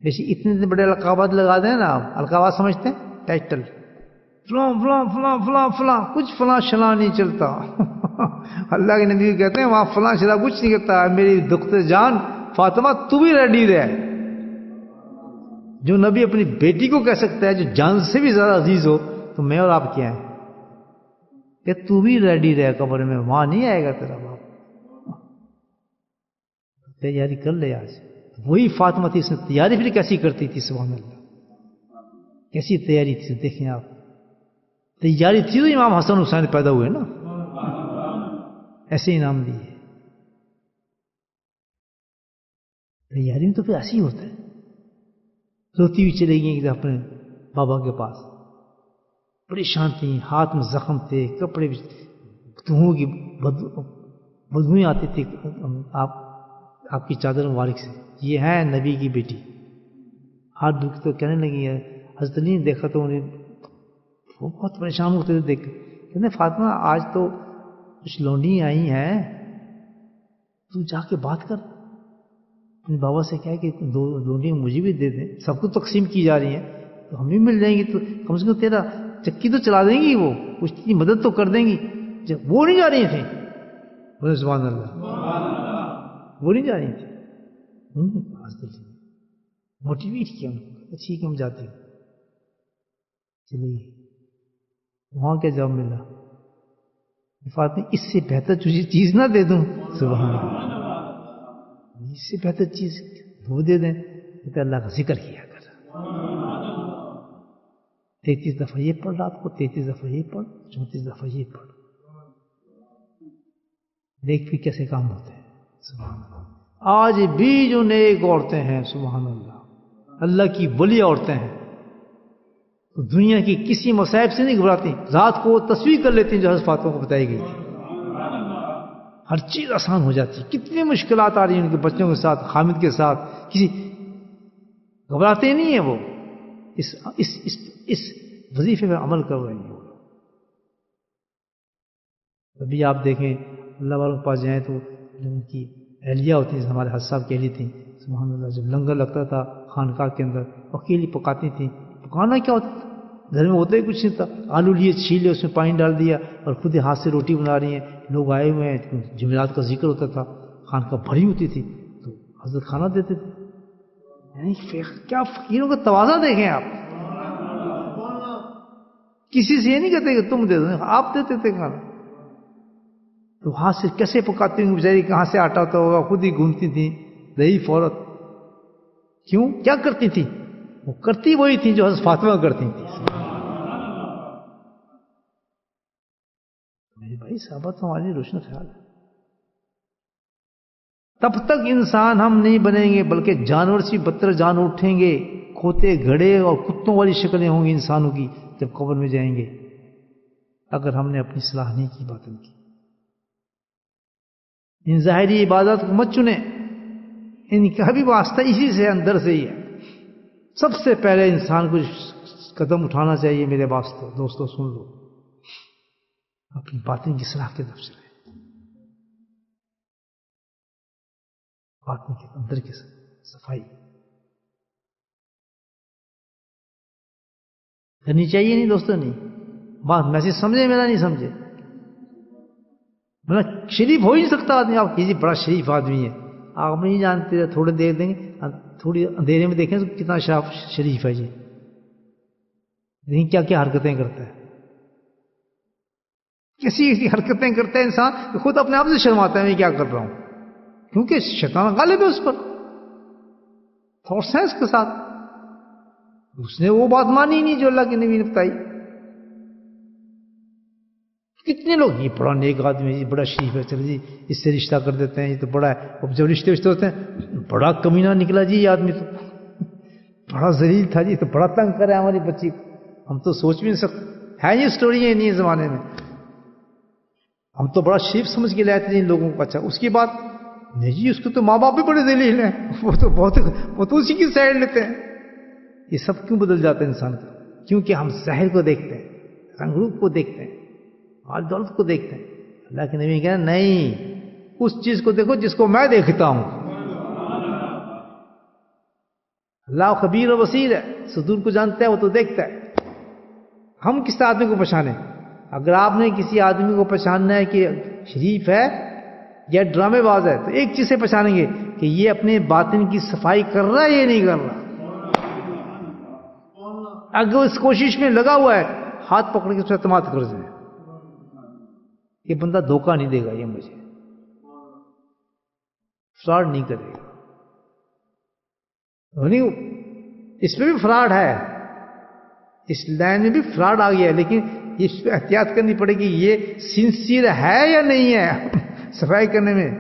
جیسے اتنے بڑے القابات لگا دیں نا, آپ القابات سمجھتے ہیں, ٹائٹل فلاں فلاں فلاں فلاں فلاں, کچھ فلاں شلاں نہیں چلتا. اللہ کے نبی کہتے ہیں وہاں فلاں شلاں کچھ نہیں کرتا. میری دختر جان فاطمہ تو بھی ریڈی رہے. جو نبی اپنی بیٹی کو کہہ سکتا ہے جو جان سے بھی زیادہ عزیز ہو, تو میں اور آپ کیا ہیں کہ تو بھی ریڈی رہے قبر میں, وہاں نہیں آئے گا تیرا باپ. تیاری کر لے آج. وہی فاطمہ تھی, اس نے تیاری پھر کیسی کرتی تھی, سبحان اللہ, کیسی تیاری تھی. دیکھیں آپ, تیاری تھی تو امام حسن حسین پیدا ہوئے نا, ایسے انعام دیے. تیاری میں تو پھر ایسے ہی ہوتا ہے. روتی ہوئی چلے گئی اپنے بابا کے پاس, پریشان تھی, ہاتھ میں زخم تھے, کپڑے دھوؤں کی بدبوئیں آتی تھی آپ کی چادر مبارک سے. یہ ہے نبی کی بیٹی. ہاتھ دکھ تو کہنے لگی ہے, حضرت علی نے دیکھا تو انہیں وہ بہت پریشان ہوتے تھے دیکھ. کہتے فاطمہ آج تو کچھ لونڈی آئی ہیں, تو جا کے بات کر اپنے بابا سے, کیا کہ دو لونڈی مجھے بھی دے دیں, سب کو تقسیم کی جا رہی ہیں تو ہم بھی مل جائیں گی, تو کم سے کم تیرا چکی تو چلا دیں گی, وہ کچھ کی مدد تو کر دیں گی. وہ نہیں جا رہی تھیں, بولے سبحان اللہ, وہ نہیں جا رہی تھیں. موٹیویٹ کیا ان کو, ٹھیک ہے ہم جاتے ہیں. چلیے وہاں کیا جواب ملا, فاطمہ اس سے بہتر تجھے چیز نہ دے دوں. سبحان اللہ, اس سے بہتر چیز وہ دے دیں تو اللہ کا ذکر کیا کر. 33 دفعہ یہ پڑھ رات کو, 33 دفعہ یہ پڑھ, 34 دفعہ یہ پڑھ. دیکھ پھر کیسے کام ہوتے ہیں. سبحان اللہ. آج بھی جو نیک عورتیں ہیں, سبحان اللہ, اللہ کی ولی عورتیں ہیں, تو دنیا کی کسی مصائب سے نہیں گھبراتی. رات کو وہ تصویر کر لیتی ہیں جو حضرت فاطمہ کو بتائی گئی تھی. ہر چیز آسان ہو جاتی ہے. کتنی مشکلات آ رہی ہیں ان کے بچوں کے ساتھ, حامد کے ساتھ, کسی گھبراتے نہیں ہیں. وہ اس وظیفے میں عمل کر رہے ہیں. ابھی آپ دیکھیں اللہ والوں کے پاس جائیں تو ان کی اہلیہ ہوتی ہیں, ہمارے حضرت صاحب کی اہلیہ تھیں, سبحان اللہ. جب لنگر لگتا تھا خانقاہ کے اندر, اکیلی پکاتی تھیں. پکانا کیا ہوتا تھا, گھر میں ہوتا ہی کچھ نہیں تھا. آلو لیے, چھیلے, اس میں پانی ڈال دیا اور خود ہاتھ سے روٹی بنا رہی ہیں. لوگ آئے ہوئے ہیں, جمعرات کا ذکر ہوتا تھا, خانقاہ بھری ہوتی تھی, تو حضرت کھانا دیتے تھے. یعنی کیا فقیروں کا تواضع دیکھیں آپ. کسی سے یہ نہیں کہتے کہ تم دے دو, آپ دیتے تھے کھانا. تو ہاتھ سے کیسے پکاتی ہوں بیچاری, کہاں سے آٹا ہوتا ہوگا, خود ہی گھومتی تھی ضعیف عورت. کیوں, کیا کرتی تھی؟ وہ کرتی وہی تھی جو حضرت فاطمہ کرتی تھی. میرے بھائی صحابہ تو ہماری روشن خیال ہے. تب تک انسان ہم نہیں بنیں گے, بلکہ جانور سے بدتر جان اٹھیں گے. کھوتے, گھڑے اور کتوں والی شکلیں ہوں گی انسانوں کی جب قبر میں جائیں گے, اگر ہم نے اپنی صلاح نہیں کی, باطن کی. ان ظاہری عبادات کو مت چنیں, ان کا بھی واسطہ اسی سے, اندر سے ہی ہے. سب سے پہلے انسان کو قدم اٹھانا چاہیے میرے واسطے. دوستو سن لو, اپنی باطن کی صلاح کی طرف سے رہے, باطن کے اندر کی صفائی کرنی چاہیے. نہیں دوستو, نہیں بات میسج سمجھے, میرا نہیں سمجھے. مطلب شریف ہو ہی نہیں سکتا آدمی. آپ کسی بڑا شریف آدمی ہے, آپ نہیں جانتے, تھوڑے دیر دیں گے, تھوڑی اندھیرے میں دیکھیں تو کتنا شریف ہے جی, لیکن کیا کیا حرکتیں کرتا ہے, کیسی ایسی حرکتیں کرتا ہے انسان کہ خود اپنے آپ سے شرماتا ہے میں کیا کر رہا ہوں, کیونکہ شیطان غالب ہے اس پر, تھاٹس ہیں اس کے ساتھ. اس نے وہ بات مانی ہی نہیں جو اللہ کے نبی نے بتائی. کتنے لوگ, یہ بڑا نیک آدمی ہے جی, بڑا شریف ہے, چلو جی اس سے رشتہ کر دیتے ہیں, یہ تو بڑا ہے. اب جب رشتے ہوتے ہیں, بڑا کمینہ نکلا جی یہ آدمی, تو بڑا ذلیل تھا جی, تو بڑا تنگ کرا ہے ہماری بچی کو, ہم تو سوچ بھی نہیں سکتے. ہے یہ اسٹوری ہے نہیں زمانے میں, ہم تو بڑا شریف سمجھ کے لاتے ہیں ان لوگوں کو. اچھا اس کی بات نہیں جی, اس کو تو ماں باپ بھی بڑے ذلیل ہیں, وہ تو اسی کی سائڈ لیتے ہیں. یہ سب کیوں بدل جاتا ہے انسان کا؟ کیونکہ ہم ظاہر کو دیکھتے ہیں, رنگ روپ کو دیکھتے ہیں, مال دولت کو دیکھتے ہیں. اللہ کے نبی نے کہا نہیں, اس چیز کو دیکھو جس کو میں دیکھتا ہوں. اللہ خبیر و بصیر ہے, صدور کو جانتا ہے, وہ تو دیکھتا ہے. ہم کس آدمی کو پہچانے؟ اگر آپ نے کسی آدمی کو پہچاننا ہے کہ شریف ہے یا ڈرامے باز ہے, تو ایک چیز سے پہچانیں گے کہ یہ اپنے باطن کی صفائی کر رہا ہے یا نہیں کر رہا. اگر اس کوشش میں لگا ہوا ہے, ہاتھ پکڑ کے اس پر اعتماد کر دیں, یہ بندہ دھوکہ نہیں دے گا, یہ مجھے فراڈ نہیں کرے گا. اس میں بھی فراڈ ہے, اس لائن میں بھی فراڈ آ گیا ہے, لیکن اس پہ احتیاط کرنی پڑے گی, یہ سنسیئر ہے یا نہیں ہے صفائی کرنے میں,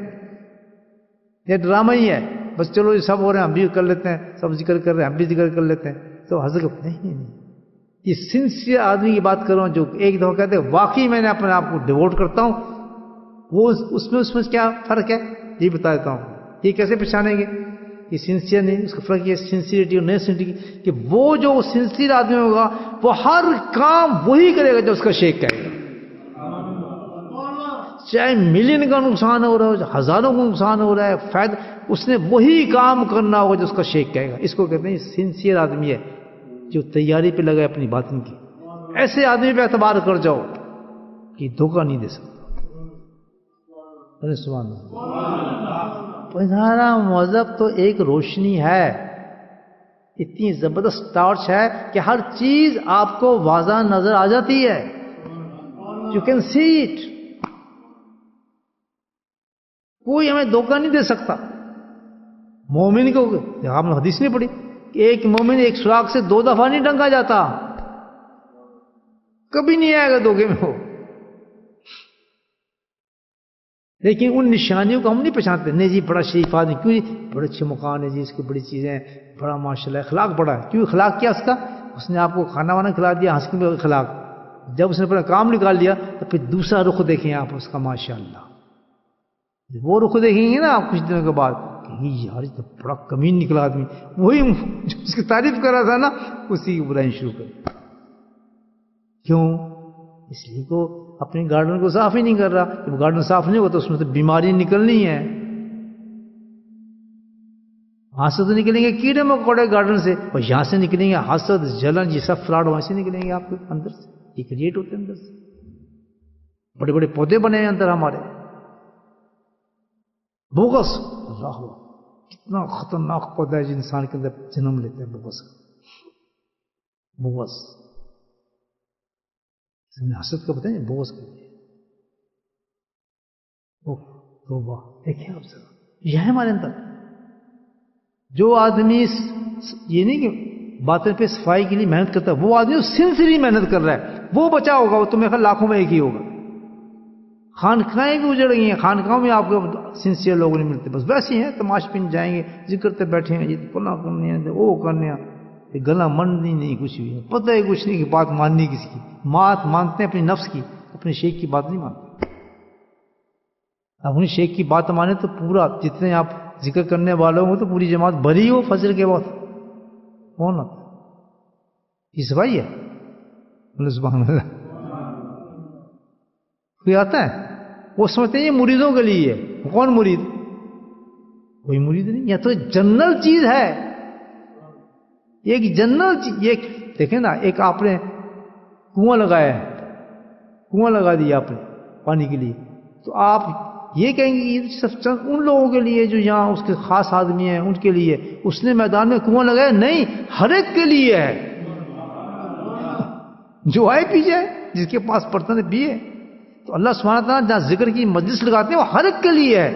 یہ ڈرامہ ہی ہے. بس چلو یہ سب ہو رہے ہیں, ہم بھی کر لیتے ہیں, سب ذکر کر رہے ہیں, ہم بھی ذکر کر لیتے ہیں. تو حضرت نہیں, یہ سنسیئر آدمی کی بات کر رہا ہوں, جو ایک دفعہ کہتے ہیں واقعی میں نے اپنے آپ کو ڈیووٹ کرتا ہوں. وہ اس میں کیا فرق ہے یہ بتا دیتا ہوں. یہ کیسے پہچانیں گے یہ سنسیئر نہیں؟ اس کا فرق یہ سنسیئرٹی اور نہیں سنسیئرٹی, کہ وہ جو سنسیئر آدمی ہوگا وہ ہر کام وہی کرے گا جو اس کا شیخ کہے گا, چاہے ملین کا نقصان ہو رہا ہو, ہزاروں کا نقصان ہو رہا ہے, فائدہ, اس نے وہی کام کرنا ہوگا جو اس کا شیخ کہے گا. اس کو کہتے ہیں سنسیئر آدمی ہے, جو تیاری پہ لگا ہے اپنی باطن کی. ایسے آدمی پہ اعتبار کر جاؤ کہ دھوکہ نہیں دے سکتا. سبحان اللہ. پہنارا مذہب تو ایک روشنی ہے, اتنی زبردست ٹارچ ہے کہ ہر چیز آپ کو واضح نظر آ جاتی ہے. You can see it. کوئی ہمیں دھوکہ نہیں دے سکتا. مومن کو آپ نے حدیث نہیں پڑھی کہ ایک مومن ایک سراغ سے 2 دفعہ نہیں ڈنگا جاتا, کبھی نہیں آئے گا دھوکے میں وہ. لیکن ان نشانیوں کو ہم نہیں پہچانتے. نہیں جی بڑا شریف آدمی, کیوں جی بڑے اچھے مکان ہے جی, اس کی بڑی چیزیں ہیں, بڑا ماشاءاللہ اخلاق بڑا ہے. کیوں اخلاق کیا اس کا؟ اس نے آپ کو کھانا وانا کھلا دیا, ہنس کے اخلاق. جب اس نے اپنا کام نکال لیا تو پھر دوسرا رخ دیکھیں آپ اس کا, ماشاءاللہ. وہ رخ دیکھیں گے نا آپ کچھ دنوں کے بعد کہ یار یہ تو بڑا کمین نکلا آدمی, وہی جو اس کی تعریف کر رہا تھا نا اسی کی برائی شروع کر. کیوں؟ اس لیے کو اپنے گارڈن کو صاف ہی نہیں کر رہا. جب گارڈن صاف نہیں ہوتا تو اس میں تو بیماری نکلنی ہے. وہاں سے تو نکلیں گے کیڑے مکوڑے گارڈن سے, اور یہاں سے نکلیں گے حسد, جلن, یہ سب فراڈ وہاں سے نکلیں گے آپ کے اندر سے. یہ کریٹ ہوتے ہیں اندر سے. بڑے بڑے پودے بنے ہیں اندر ہمارے. بغض, اللہ کتنا خطرناک پودا ہے جو انسان کے اندر جنم لیتے ہیں. بغض حسد کا بتائیں, بغض کا توبہ. دیکھیں آپ ذرا, یہ ہے ہمارے اندر. جو آدمی یہ نہیں کہ باطن پہ صفائی کے لیے محنت کرتا ہے, وہ آدمی سنسیئرلی محنت کر رہا ہے, وہ بچا ہوگا. وہ تمہیں لاکھوں میں ایک ہی ہوگا. خانقاہیں بھی اجڑ گئی ہیں, خانقاہوں میں آپ کو سنسیئر لوگ نہیں ملتے. بس ویسے ہیں, تماش پن جائیں گے, ذکر تے بیٹھے ہیں, یہ فلاں کرنے ہیں, وہ کرنے ہیں, گلا منڈنی نہیں کچھ بھی ہے, پتہ ہے کچھ نہیں کہ بات ماننی کس کی. بات مانتے ہیں اپنی نفس کی, اپنے شیخ کی بات نہیں مانتے. اپنی شیخ کی بات مانے تو پورا, جتنے آپ ذکر کرنے والوں ہو تو پوری جماعت بھری ہو فجر کے وقت. کون آتا ہے؟ اس بھائی ہے سبحان اللہ. کوئی آتا ہے وہ سمجھتے ہیں یہ مریدوں کے لیے ہے. کون مرید؟ کوئی مرید نہیں. یہ تو جنرل چیز ہے, ایک جنرل چیز. یہ دیکھیں نا, ایک آپ نے کنواں لگایا ہے, کنواں لگا دیا آپ نے پانی کے لیے, تو آپ یہ کہیں گے کہ یہ صرف چند ان لوگوں کے لیے جو یہاں اس کے خاص آدمی ہیں ان کے لیے اس نے میدان میں کنواں لگایا؟ نہیں، ہر ایک کے لیے ہے، جو آئے پی جائے، جس کے پاس برتن ہے پیے۔ تو اللہ سبحانہ تعالیٰ جہاں ذکر کی مجلس لگاتے ہیں وہ ہر ایک کے لیے ہے۔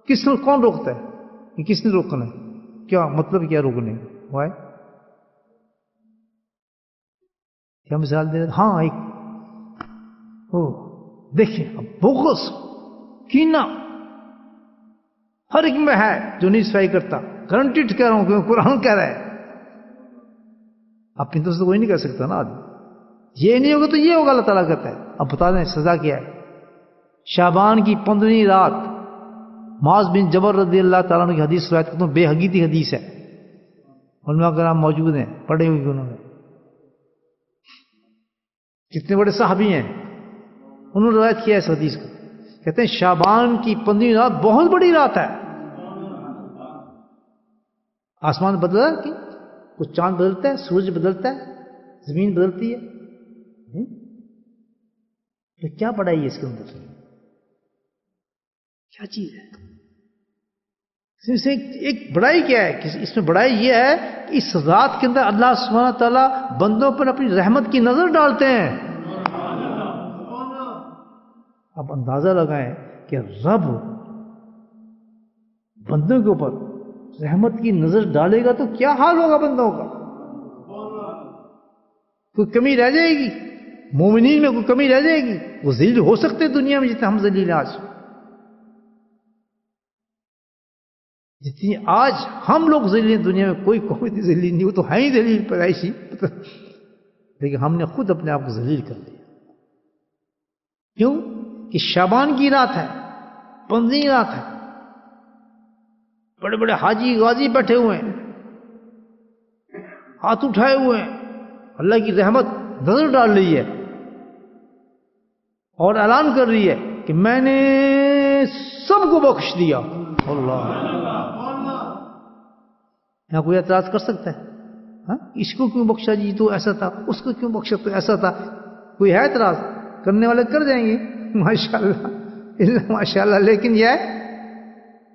کس نے، کون روکتا ہے کہ کس نے روکنا ہے؟ کیا مطلب، کیا روکنے ہے؟ کیا مثال دے رہے؟ ہاں، ایک دیکھیں، بغض، کینہ ہر ایک میں ہے جو نہیں صفائی کرتا۔ گارنٹیڈ کہہ رہا ہوں کہ قرآن کہہ رہا ہے، اپنی طرف سے کوئی نہیں کر سکتا نا آدمی۔ یہ نہیں ہوگا تو یہ ہوگا، اللہ تعالیٰ کہتا ہے۔ اب بتا دیں سزا کیا ہے۔ شعبان کی 15ویں رات، معاذ بن جبل رضی اللہ تعالیٰ عنہ کی حدیث روایت کرتا ہوں، بے حقیقی حدیث ہے، علماء کرام موجود ہیں، پڑھے ہوئے انہوں نے، کتنے بڑے صحابی ہیں، انہوں نے روایت کیا ہے اس حدیث کو۔ کہتے ہیں شعبان کی 15ویں رات بہت بڑی رات ہے۔ آسمان بدلا کہ کچھ چاند بدلتا ہے، سورج بدلتا ہے، زمین بدلتی ہے، تو کیا بڑائی ہے اس کے اندر؟ کیا چیز ہے اس میں؟ ایک بڑائی کیا ہے کہ اس میں بڑائی یہ ہے کہ اس رات کے اندر اللہ سبحانہ تعالیٰ بندوں پر اپنی رحمت کی نظر ڈالتے ہیں۔ آپ اندازہ لگائیں کہ رب بندوں کے اوپر رحمت کی نظر ڈالے گا تو کیا حال ہوگا بندوں کا؟ کوئی کمی رہ جائے گی؟ مومنین میں کوئی کمی رہ جائے گی؟ وہ ذلیل ہو سکتے دنیا میں جتنے ہم ذلیل ہیں آج، جتنی آج ہم لوگ ذلیل ہیں دنیا میں کوئی قوم اتنی ذلیل نہیں، وہ تو ہے ہی ذلیل پیدائشی، لیکن ہم نے خود اپنے آپ کو ذلیل کر لیا۔ کیوں؟ کہ شعبان کی رات ہے، 15ویں رات ہے، بڑے بڑے حاجی غازی بیٹھے ہوئے ہیں، ہاتھ اٹھائے ہوئے ہیں، اللہ کی رحمت نظر ڈال رہی ہے اور اعلان کر رہی ہے کہ میں نے سب کو بخش دیا۔ اللہ، یہاں کوئی اعتراض کر سکتا ہے؟ ہاں، اس کو کیوں بخشا جی؟ تو ایسا تھا، اس کو کیوں بخشا؟ تو ایسا تھا۔ کوئی ہے اعتراض؟ کرنے والے کر جائیں گے ماشاءاللہ ماشاءاللہ، لیکن یہ ہے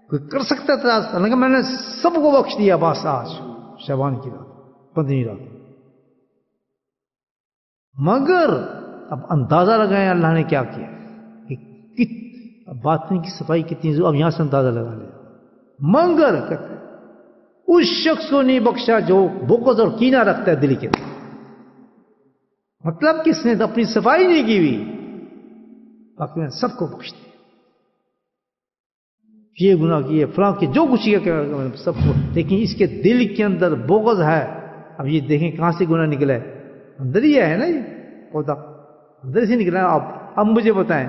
کوئی کر سکتا ہے اعتراض؟ اللہ کہ میں نے سب کو بخش دیا بس آج شعبان کی رات، 15ویں رات۔ مگر اب اندازہ لگائیں اللہ نے کیا کیا کہ باطن کی صفائی کتنی ضرور، اب یہاں سے اندازہ لگا لیں۔ مگر کہتے ہیں اس شخص کو نہیں بخشا جو بغض اور کینہ رکھتا ہے دل کے اندر۔ مطلب کس نے اپنی صفائی نہیں کی ہوئی، باقی میں سب کو بخش دیا، یہ گناہ کیے، فلاں کی جو کچھ کیا سب کو، لیکن اس کے دل کے اندر بغض ہے۔ اب یہ دیکھیں کہاں سے گناہ نکلا ہے، اندر ہی ہے نا، یہ پودا اندر سے نکلا ہے۔ اب مجھے بتائیں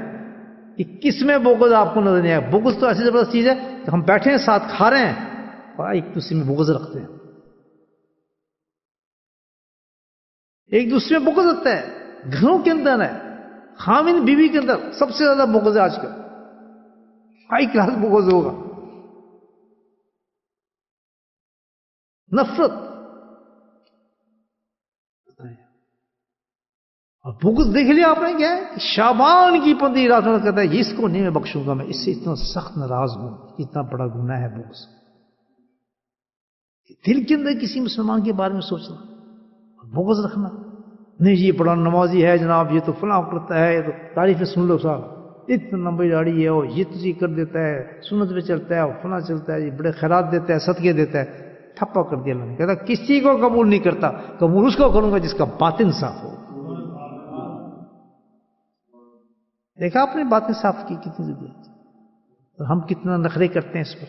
کہ کس میں بغض آپ کو نظر نہیں آیا؟ بغض تو ایسی زبردست چیز ہے کہ ہم بیٹھے ہیں ساتھ کھا رہے ہیں اور ایک دوسرے میں بغض رکھتے ہیں، ایک دوسرے میں بغض رکھتا ہے، گھروں کے اندر ہے، خاوند بیوی کے اندر سب سے زیادہ بغض ہے آج کل، ہائی کلاس بغض ہوگا، نفرت۔ اور بغض دیکھ لیا آپ نے کیا ہے؟ شعبان کی 15 رات میں کہتا ہے اس کو نہیں میں بخشوں گا، میں اس سے اتنا سخت ناراض ہوں، اتنا بڑا گناہ ہے بغض۔ دل کے اندر کسی مسلمان کے بارے میں سوچنا، بغض رکھنا، نہیں جی بڑا نمازی ہے جناب، یہ تو فلاں کرتا ہے، یہ تو تعریفیں سن لو صاحب، اتنا لمبی داڑھی ہے، وہ یہ تو کر دیتا ہے، سنت پہ چلتا ہے، وہ فلاں چلتا ہے، یہ بڑے خیرات دیتا ہے، صدقے دیتا ہے۔ ٹھپا کر دیا اللہ نے، کہتا کسی کو قبول نہیں کرتا، قبول اس کو کروں گا جس کا باطن صاف ہو۔ دیکھا آپ نے باطن صاف کی کتنی ضرورت ہے، اور ہم کتنا نخرے کرتے ہیں اس پر،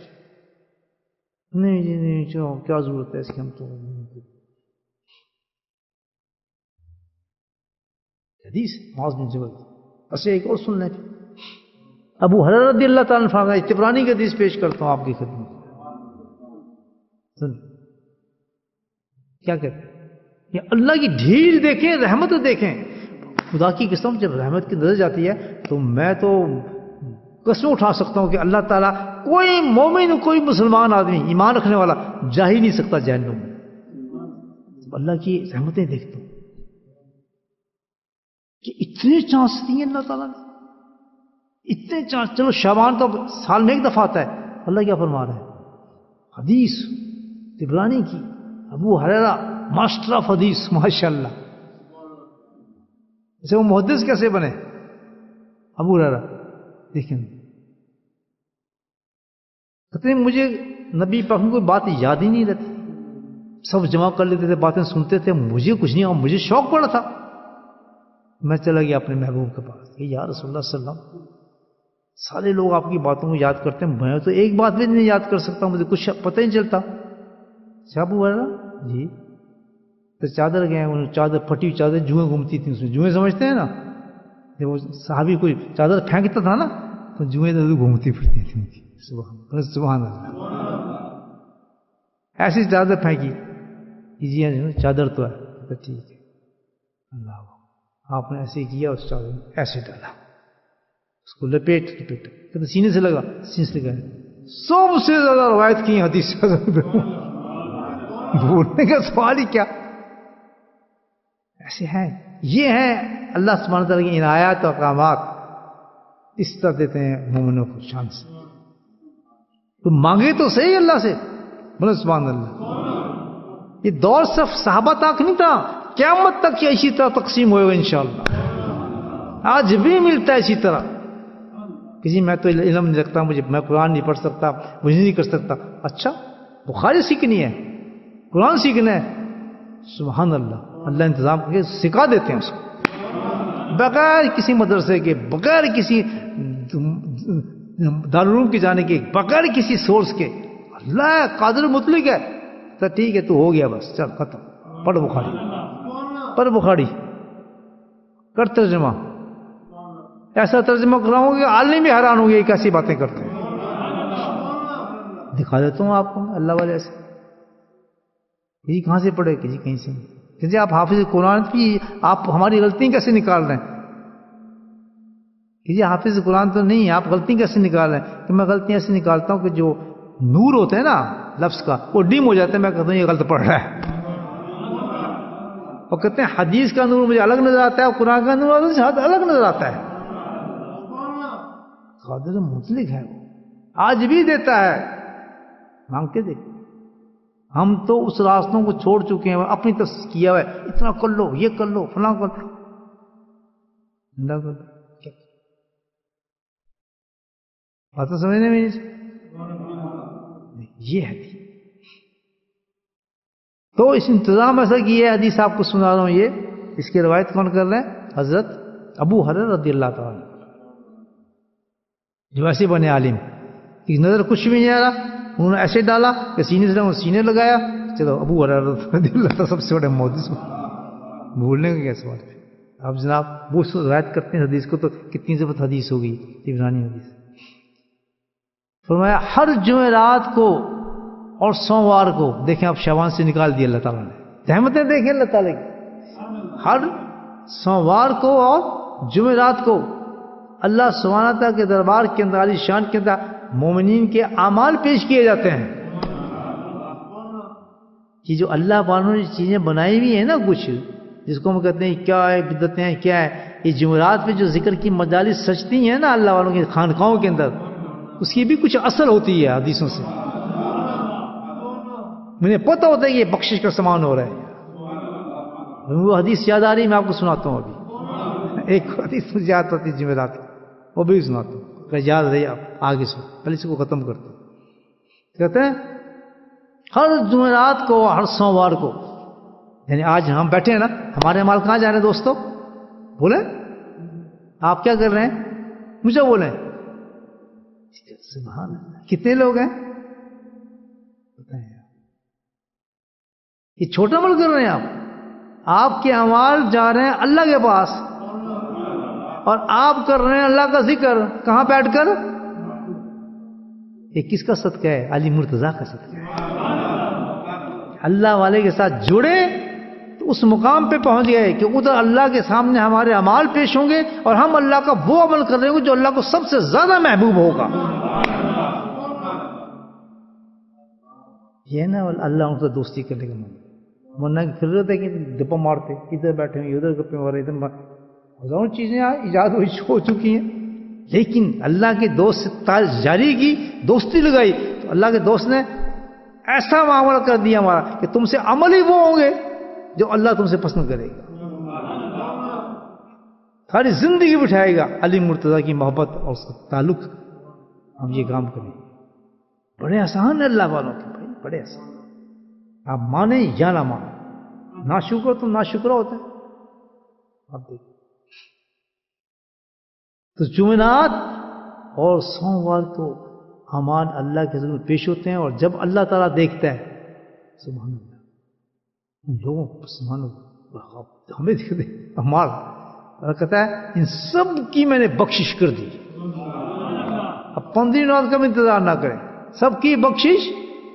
نہیں جی نہیں چلو کیا ضرورت ہے اس کی، ہم تو حدیث معاذ بن جبل۔ اچھا ایک اور سن لیں، ابو ہریرہ رضی اللہ تعالیٰ عنہ فرماتے ہیں، طبرانی کی حدیث پیش کرتا ہوں آپ کی خدمت، سن کیا کہتے ہیں کہ اللہ کی ڈھیل دیکھیں، رحمت دیکھیں۔ خدا کی قسم جب رحمت کی نظر جاتی ہے تو میں تو قسم اٹھا سکتا ہوں کہ اللہ تعالیٰ کوئی مومن، کوئی مسلمان آدمی ایمان رکھنے والا جا ہی نہیں سکتا جہنم میں، اللہ کی رحمتیں دیکھتا ہوں۔ کہ اتنے چانس دیے اللہ تعالیٰ نے، اتنے چانس. چلو شعبان تو سال میں ایک دفعہ آتا ہے. اللہ کیا فرما رہا ہے؟ حدیث طبرانی کی، ابو ہریرہ ماسٹر آف حدیث ماشاء اللہ. اسے وہ محدث کیسے بنے؟ ابو ہریرہ. دیکھیں کہتے ہیں مجھے نبی پاک کی کوئی بات یاد ہی نہیں رہتی، سب جمع کر لیتے تھے، باتیں سنتے تھے، مجھے کچھ نہیں، اور مجھے شوق پڑا تھا. میں چلا گیا اپنے محبوب کے پاس کہ یا رسول اللہ صلی اللہ علیہ وسلم، سارے لوگ آپ کی باتوں کو یاد کرتے ہیں، میں تو ایک بات بھی نہیں یاد کر سکتا، مجھے کچھ پتہ ہی نہیں چلتا. ابو ہریرہ جی تو چادر گئے، انہوں چادر پھٹی ہوئی چادر، جوئیں گھومتی تھیں اس میں، جوئیں سمجھتے ہیں نا، جب وہ صحابی کوئی چادر پھینکتا تھا نا تو جوئیں گھومتی پھرتی تھیں. سبحان اللہ. ایسی چادر پھینکی کیجیے، چادر تو ہے، ٹھیک ہے. اللہ آپ نے ایسے کیا، اس چادر میں ایسے ڈالا، اس کو لپیٹ کہتے سینے سے لگا، سینے سے لگا. سب سے زیادہ روایت کی حدیث بولنے کا سوال ہی کیا. ایسے ہیں، یہ ہیں اللہ سبحانہ وتعالیٰ کی عنایات و احکامات، اس طرح دیتے ہیں مومنوں کو شان سے. تو مانگے تو صحیح اللہ سے، بولے سبحان اللہ. یہ دور صرف صحابہ تک نہیں تھا، قیامت تک یہ اسی طرح تقسیم ہوئے گا انشاءاللہ. آج بھی ملتا ہے اسی طرح. کسی میں تو علم نہیں رکھتا، میں قرآن نہیں پڑھ سکتا، مجھے نہیں کر سکتا. اچھا بخاری سیکھنی ہے، قرآن سیکھنا ہے، سبحان اللہ، اللہ انتظام کر کے سکھا دیتے ہیں اس کو، بغیر کسی مدرسے کے، بغیر کسی دارالعلوم کے جانے کے، بغیر کسی سورس کے. اللہ قادر مطلق ہے. تو ٹھیک ہے، تو ہو گیا بس، چل ختم. پڑھ بخاری، پڑھ بخاری، کر ترجمہ. ایسا ترجمہ کراؤں گے عالم بھی حیران ہوں گے کیسی باتیں کرتے ہیں. دکھا دیتا ہوں آپ کو اللہ والے ایسے. کسی کہاں سے پڑھے، کسی کہیں سے. کسی آپ حافظ قرآن کی، آپ ہماری غلطی کیسے نکال رہے ہیں؟ کسی حافظ قرآن تو نہیں، آپ غلطی کیسے نکال رہے ہیں؟ کہ میں غلطی ایسے نکالتا ہوں کہ جو نور ہوتا ہے نا لفظ کا، وہ ڈیم ہو جاتا ہے. میں کہتا ہوں یہ غلط پڑھ رہا ہے. اور کہتے ہیں حدیث کا نور مجھے الگ نظر آتا ہے، اور قرآن کا نور الگ نظر آتا ہے. قادر مطلق ہے، وہ آج بھی دیتا ہے، مانگ کے دیکھ. ہم تو اس راستوں کو چھوڑ چکے ہیں، اپنی طرف کیا ہوا ہے، اتنا کر لو، یہ کر لو، فلاں کر لو. اللہ کر لو. بات سمجھنے میں یہ ہے. تو اس انتظام ایسا کیا ہے، حدیث آپ کو سنا رہا ہوں. یہ اس کی روایت کون کر رہے ہیں؟ حضرت ابو ہریرہ رضی اللہ تعالیٰ، جو ایسے بنے عالم کی نظر کچھ بھی نہیں آ رہا، انہوں نے ایسے ڈالا کہ سینے سے سینے لگایا. چلو ابو ہریرہ رضی اللہ تعالیٰ سب سے بڑے محدث، بھولنے کا کیا سوال ہے. اب جناب وہ روایت کرتے ہیں حدیث کو، تو کتنی زبردست حدیث ہوگی، طبرانی حدیث. فرمایا ہر جمعرات کو اور سوموار کو، دیکھیں اب شعبان سے نکال دیا اللہ تعالیٰ نے، رحمتیں دیکھیں اللہ تعالیٰ کی. ہر سوموار کو اور جمعرات کو اللہ سبحانہ تعالیٰ کے دربار کے اندر، عالی شان کے اندر، مومنین کے اعمال پیش کیے جاتے ہیں. کہ جو اللہ والوں نے چیزیں بنائی ہوئی ہیں نا، کچھ جس کو ہم کہتے ہیں کیا ہے، بدعتیں ہیں، کیا ہے، یہ جمعرات پہ جو ذکر کی مجالس سجتی ہیں نا اللہ والوں کی خانقاہوں کے اندر، اس کی بھی کچھ اثر ہوتی ہے حدیثوں سے. مجھے پتہ ہوتا ہے کہ یہ بخشش کا سامان ہو رہا ہے. وہ حدیث یاد آ رہی ہے، میں آپ کو سناتا ہوں. ابھی ایک حدیث مجھے یاد آتی ہے جمعرات کی، وہ بھی سناتا ہوں، کہ یاد رہی آپ آگے سے. پہلے اس کو ختم کرتا ہوں. کہتے ہیں ہر جمعرات کو، ہر سوموار کو، یعنی آج ہم بیٹھے ہیں نا، ہمارے مال کہاں جا رہے ہیں دوستو؟ بولیں آپ کیا کر رہے ہیں؟ مجھے بولیں. سبحان اللہ. کتنے لوگ ہیں؟ یہ چھوٹا عمل کر رہے ہیں آپ کے اعمال جا رہے ہیں اللہ کے پاس، اور آپ کر رہے ہیں اللہ کا ذکر. کہاں بیٹھ کر؟ یہ کس کا صدقہ ہے؟ علی مرتضیٰ کا صدقہ ہے. اللہ والے کے ساتھ جڑے تو اس مقام پہ پہنچ گئے کہ ادھر اللہ کے سامنے ہمارے اعمال پیش ہوں گے، اور ہم اللہ کا وہ عمل کر رہے ہوں گے جو اللہ کو سب سے زیادہ محبوب ہوگا. یہ نا اللہ ان سے دوستی کرنے کا من، ورنہ پھر رہتے کہ گپا مارتے، ادھر بیٹھے ہوئے، ادھر گپے مار رہے، ادھر ہزاروں چیزیں ایجاد ہو چکی ہیں، لیکن اللہ کے دوست سے جاری کی، دوستی لگائی، تو اللہ کے دوست نے ایسا معاملہ کر دیا ہمارا کہ تم سے عمل ہی وہ ہوں گے جو اللہ تم سے پسند کرے گا، ساری زندگی بٹھائے گا علی مرتضیٰ کی محبت اور اس کا تعلق. ہم یہ کام کریں، بڑے آسان ہے اللہ والوں کے بھائی، بڑے آسان. آپ مانیں یا نہ مانیں، نا شکر تو نا شکر ہوتا ہے. آپ دیکھیں تو جمعرات اور سوموار کو اعمال اللہ کے حضور میں پیش ہوتے ہیں، اور جب اللہ تعالیٰ دیکھتا ہے سبحان اللہ ان لوگوں کو، سبحان اللہ ہمیں دیکھ دے اعمال، اللہ کہتا ہے ان سب کی میں نے بخشش کر دی. اب 15 رات کا بھی انتظار نہ کریں، سب کی بخشش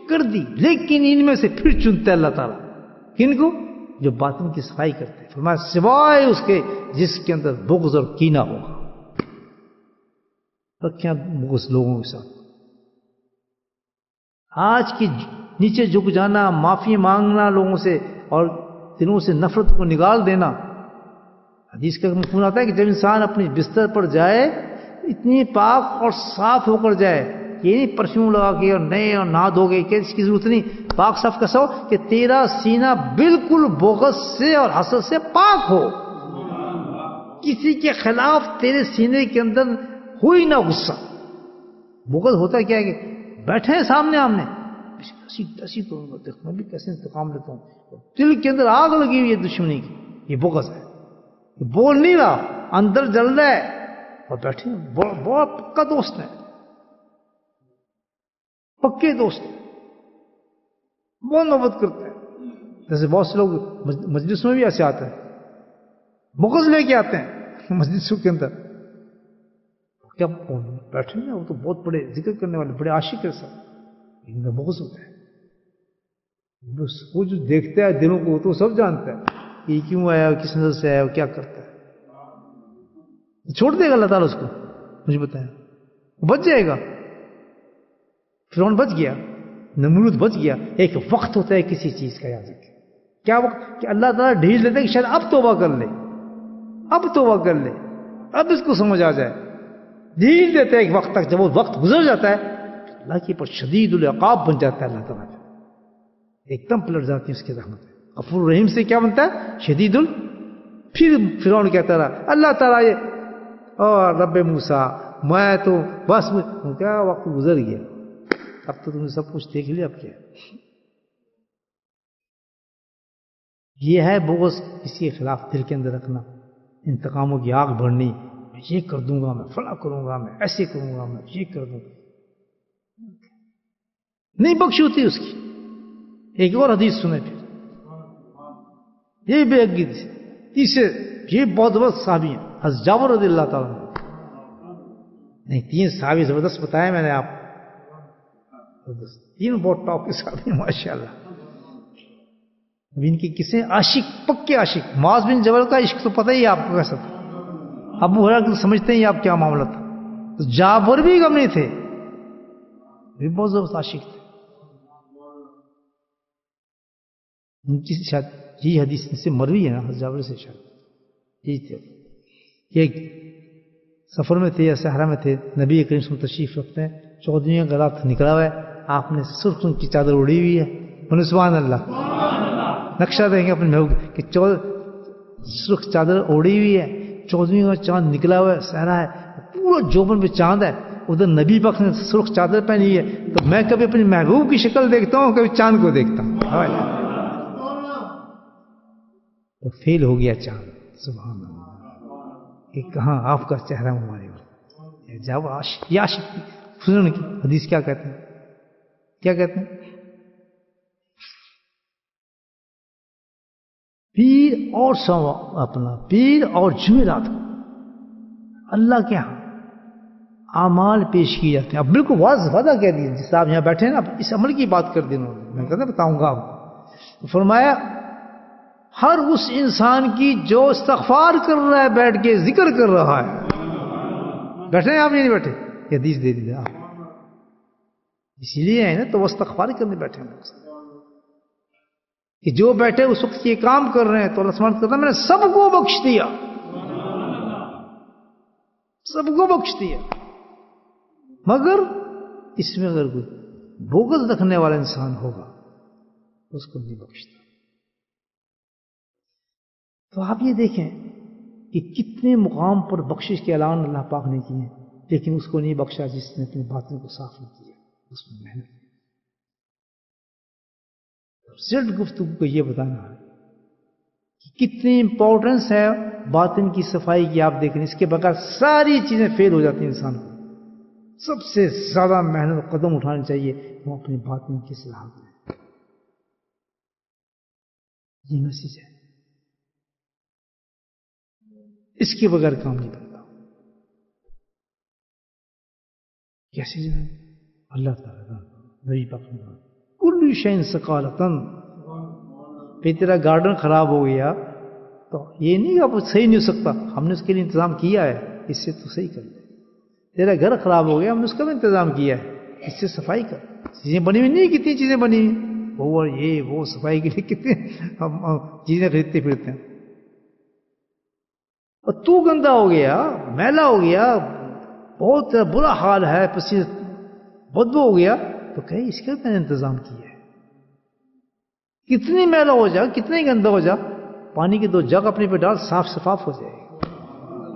کر دی، لیکن ان میں سے پھر چنتا ہے اللہ تعالیٰ کن کو؟ جو باطن کی صفائی کرتے ہیں. فرمایا سوائے اس کے جس کے اندر بغض اور کینہ ہوگا. رکھیں بغض لوگوں کے ساتھ. آج کی نیچے جھک جانا، معافی مانگنا لوگوں سے اور دلوں سے نفرت کو نکال دینا. حدیث کا مفہوم آتا ہے کہ جب انسان اپنی بستر پر جائے اتنی پاک اور صاف ہو کر جائے، یہ نہیں پرفیوم لگا کے اور نئے اور نہا دھو گے کہ اس کی ضرورت نہیں. پاک صاف کیسا ہو کہ تیرا سینہ بالکل بغض سے اور حسد سے پاک ہو، کسی کے خلاف تیرے سینے کے اندر ہوئی نہ غصہ. بغض ہوتا کیا ہے کہ بیٹھے ہیں سامنے آمنے، ایسی کروں گا، دیکھ میں بھی کیسے انتقام لیتا ہوں، دل کے اندر آگ لگی ہوئی ہے دشمنی کی. یہ بغض ہے، بول نہیں رہا، اندر جل رہا ہے اور بیٹھے بڑا پکا دوست ہے، پکے دوست بہت محبت کرتے ہیں. جیسے بہت سے لوگ مجلس میں بھی ایسے آتے ہیں، بغض لے کے آتے ہیں مجلسوں کے اندر. کیا بیٹھے ہیں وہ تو بہت بڑے ذکر کرنے والے، بڑے عاشق ہے سب، ان کا بغض ہوتا ہے. وہ جو دیکھتا ہے دلوں کو تو سب جانتا ہے کہ کیوں آیا، کس نظر سے آیا، کیا کرتا ہے. چھوڑ دے گا اللہ تعالیٰ اس کو؟ مجھے بتائیں، بچ جائے گا؟ فرعون بچ گیا، نمرود بچ گیا. ایک وقت ہوتا ہے کسی چیز کا، یاد رکھیں. کیا وقت؟ کہ اللہ تعالیٰ ڈھیل دیتا ہے کہ شاید اب توبہ کر لے، اب توبہ کر لے، اب اس کو سمجھ آ جائے. ڈھیل دیتا ہے ایک وقت تک، جب وہ وقت گزر جاتا ہے اللہ کے پر شدید العقاب بن جاتا ہے. اللہ تعالیٰ ایک دم پلٹ جاتی ہے اس کی رحمت. غفور رحیم سے کیا بنتا ہے؟ شدید پھر فرعون کہتا رہا اللہ تعالیٰ یہ اور رب موسیٰ میں تو بس کیا وقت گزر گیا، اب تو تم نے سب کچھ دیکھ لیا، اب کیا. یہ ہے بغض، کسی کے خلاف دل کے اندر رکھنا، انتقاموں کی آگ بھرنی. میں یہ کر دوں گا، میں فلاں کروں گا، میں ایسے کروں گا، میں یہ کر دوں گا. نہیں بخشی ہوتی اس کی. ایک اور حدیث سنیں پھر، یہ بے عقیدگی تیسرے، یہ بہت زبردست صحابی ہیں، حضرت جابر رضی اللہ تعالیٰ عنہ. نہیں 3 صحابی زبردست بتائے میں نے آپ، 3 بہت ٹاپ کے صحابی ہیں ماشاءاللہ. اب ان کی کسے عاشق، پکے عاشق. معاذ بن جبل کا عشق تو پتہ ہی آپ کو کیسا تھا، ابو ہریرہ کو سمجھتے ہیں آپ کیا معاملہ تھا. تو جابر بھی غم نہیں تھے، بھی بہت زبردست عاشق تھے. ان کی شاید یہ حدیث سے مروی ہے نا، حضرت جابر سے شاید یہی تھے. ایک سفر میں تھے یا صحرا میں تھے، نبی کریم صلی اللہ علیہ وسلم تشریف رکھتے ہیں، 14ویں کا رات نکلا ہوا ہے، آپ نے سرخ رنگ کی چادر اڑی ہوئی ہے. سبحان اللہ. نقشہ دیں گے اپنے محبوب کہ سرخ چادر اوڑی ہوئی ہے، 14ویں کا چاند نکلا ہوا ہے، صحرا ہے، پورا جوبن پہ چاند ہے، ادھر نبی پاک نے سرخ چادر پہنی ہے. تو میں کبھی اپنی محبوب کی شکل دیکھتا ہوں، کبھی چاند کو دیکھتا ہوں. تو فیل ہو گیا چاند. سبحان اللہ، کہ کہاں آپ کا چہرہ مبارک. جب عاشق سنن کی حدیث کیا کہتے ہیں، کیا کہتے ہیں؟ پیر اور پیر اور جمعرات کو اللہ کے ہاں اعمال پیش کیے جاتے ہیں. اب بالکل وعدہ کہہ دیے، جس آپ یہاں بیٹھے ہیں نا، اس عمل کی بات کر دی انہوں نے. میں کہتا بتاؤں گا آپ کو. فرمایا ہر اس انسان کی جو استغفار کر رہا ہے، بیٹھ کے ذکر کر رہا ہے. بیٹھے ہیں آپ یا نہیں بیٹھے؟ یہ حدیث دے دی آپ، اسی لیے ہے نا، تو وہ استغفار کرنے بیٹھے ہیں کہ جو بیٹھے اس وقت یہ کام کر رہے ہیں، تو اللہ سبحانہ کرتا ہے میں نے سب کو بخش دیا. سب کو بخش دیا، مگر اس میں اگر کوئی بغض رکھنے والا انسان ہوگا اس کو نہیں بخشتا۔ تو آپ یہ دیکھیں کہ کتنے مقام پر بخشش کے اعلان اللہ پاک نے کیے، لیکن اس کو نہیں بخشا جس نے اپنے باطن کو صاف نہیں کیا، اس میں محنت۔ صرف گفتگو کو یہ بتانا ہے کہ کتنی امپورٹنس ہے باطن کی صفائی کی۔ آپ دیکھیں اس کے بغیر ساری چیزیں فیل ہو جاتی ہیں انسان کو۔ سب سے زیادہ محنت قدم اٹھانی چاہیے وہ اپنے باطن کی اصلاح کرے، یہ میسج ہے، اس کے بغیر کام نہیں بنتا۔ کیسے جناب؟ اللہ تعالیٰ نبی پاک نے کہا کل شیء ثقالتن، پھر تیرا گارڈن خراب ہو گیا تو یہ نہیں کہ اب صحیح نہیں ہو سکتا، ہم نے اس کے لیے انتظام کیا ہے، اس سے تو صحیح کر لے۔ تیرا گھر خراب ہو گیا، ہم نے اس کا بھی انتظام کیا ہے، اس سے صفائی کر۔ چیزیں بنی ہوئی نہیں، کتنی چیزیں بنی ہوئی، وہ یہ وہ صفائی کے لیے کتنے ہم چیزیں خریدتے پھرتے ہیں، اور تو گندا ہو گیا، میلا ہو گیا، بہت برا حال ہے، پسینے بدبو ہو گیا، تو کہیں اس کا میں نے انتظام کیا ہے۔ کتنی میلا ہو جا، کتنی گندا ہو جا، پانی کے 2 جگ اپنے پہ ڈال، صاف شفاف ہو جائے گا۔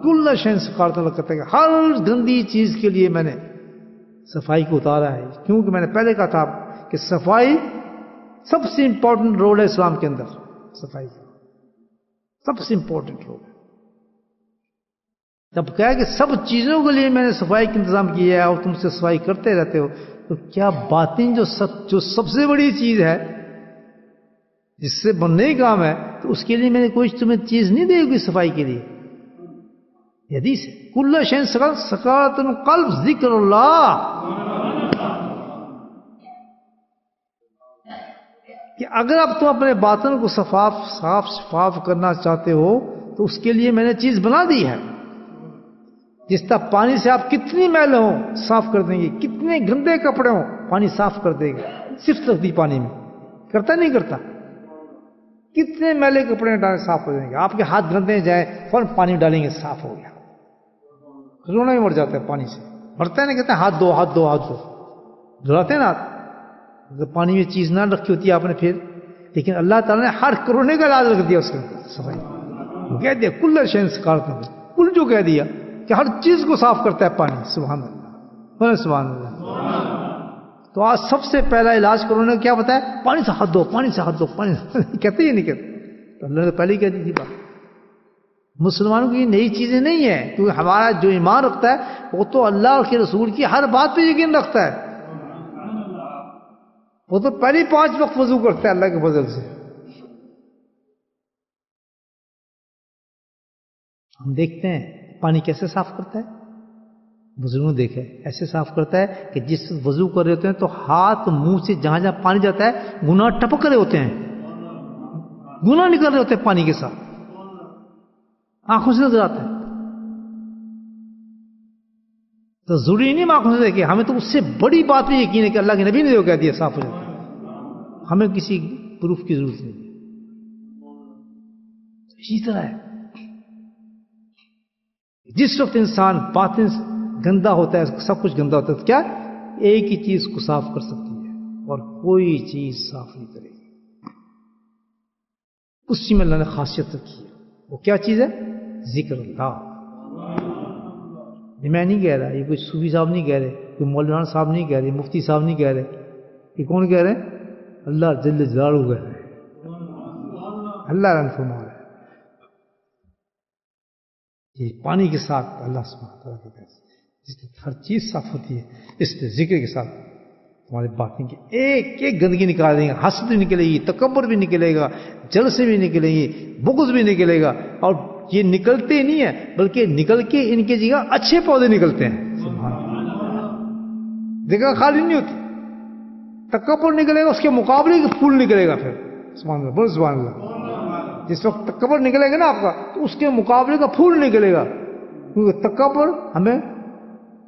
کل شیء ثقالتن کہتا ہے کہ ہر گندی چیز کے لیے میں نے صفائی کو اتارا ہے، کیونکہ میں نے پہلے کہا تھا کہ صفائی سب سے امپورٹنٹ رول ہے اسلام کے اندر، صفائی کا سب سے امپورٹنٹ رول ہے۔ جب کہا کہ سب چیزوں کے لیے میں نے صفائی کا انتظام کیا ہے اور تم سے صفائی کرتے رہتے ہو، تو کیا باطن جو سب سے بڑی چیز ہے جس سے بننے کا کام ہے، تو اس کے لیے میں نے کوئی تمہیں چیز نہیں دے گی صفائی کے لیے؟ یہ حدیث ہے، کل شیء ثقالتن قلب ذکر اللہ، کہ اگر اب تم اپنے باطن کو صاف شفاف کرنا چاہتے ہو تو اس کے لیے میں نے چیز بنا دی ہے۔ جس طرح پانی سے آپ کتنی میل ہوں صاف کر دیں گے، کتنے گندے کپڑے ہوں پانی صاف کر دے گا، صرف رکھ دی پانی میں، کرتا نہیں کرتا؟ کتنے میلے کپڑے ڈالیں صاف ہو جائیں گے، آپ کے ہاتھ گندے جائیں فوراً پانی میں ڈالیں گے، صاف ہو گیا۔ رونا بھی مر جاتا ہے پانی سے، مرتا ہے نا، کہتے ہیں ہاتھ دو ہاتھ دو ہاتھ دو، دھلاتے ہیں نا ہاتھ، پانی میں چیز نہ رکھی ہوتی ہے آپ نے پھر، لیکن اللہ تعالیٰ نے ہر کورونے کا علاج رکھ دیا اس کے صفائی، کہہ دیا کل شیء ثقالتن، کل جو کہہ دیا کہ ہر چیز کو صاف کرتا ہے پانی، سبحان اللہ سبحان اللہ۔ تو آج سب سے پہلا علاج کورونا کیا بتایا؟ پانی سے ہاتھ دو، پانی سے ہاتھ دو، پانی کہتے ہی نہیں کہتے، تو اللہ نے پہلے ہی کہہ دی تھی بات۔ مسلمانوں کی نئی چیزیں نہیں ہیں، کیونکہ ہمارا جو ایمان رکھتا ہے وہ تو اللہ کے رسول کی ہر بات پہ یقین رکھتا ہے، وہ تو پہلی 5 وقت وضو کرتا ہے اللہ کے فضل سے۔ ہم دیکھتے ہیں پانی کیسے صاف کرتا ہے، بزرگوں نے دیکھا ہے ایسے صاف کرتا ہے کہ جس وضو کر رہے ہوتے ہیں تو ہاتھ منہ سے جہاں جہاں پانی جاتا ہے گناہ ٹپک رہے ہوتے ہیں، گناہ نکل رہے ہوتے ہیں پانی کے ساتھ، آنکھوں سے نظر آتا ہے۔ تو ضروری نہیں آنکھوں سے دیکھے، ہمیں تو اس سے بڑی بات بھی یقین ہے کہ اللہ کے نبی نے جو کہہ دیا صاف ہو جاتا ہے، ہمیں کسی پروف کی ضرورت نہیں۔ اسی طرح ہے جس وقت انسان باطن گندا ہوتا ہے، سب کچھ گندا ہوتا ہے، تو کیا ایک ہی چیز کو صاف کر سکتی ہے اور کوئی چیز صاف نہیں کرے گی، اسی میں اللہ نے خاصیت رکھی ہے۔ وہ کیا چیز ہے؟ ذکر اللہ۔ یہ میں نہیں کہہ رہا، یہ کوئی صوفی صاحب نہیں کہہ رہے، کوئی مولانا صاحب نہیں کہہ رہے، مفتی صاحب نہیں کہہ رہے، یہ کون کہہ رہے ہیں؟ اللہ جل جلالہ کہہ رہے ہیں، اللہ رحم فرما رہے ہیں۔ یہ پانی کے ساتھ اللہ سبحانہ تعالیٰ کہتا ہے جس سے ہر چیز صاف ہوتی ہے، اس پہ ذکر کے ساتھ تمہارے باطن کی ایک ایک گندگی نکال دیں گے، حسد بھی نکلے گی، تکبر بھی نکلے گا، جلسے بھی نکلیں گی، بغض بھی نکلے گا، اور یہ نکلتے ہی نہیں ہیں بلکہ نکل کے ان کی جگہ اچھے پودے نکلتے ہیں، جگہ خالی نہیں ہوتی، تکبر نکلے گا اس کے مقابلے کے پھول نکلے گا، پھر سبحان اللہ بول سبحان اللہ۔ جس وقت تکبر نکلے گا نا آپ کا تو اس کے مقابلے کا پھول نکلے گا، کیونکہ تکبر ہمیں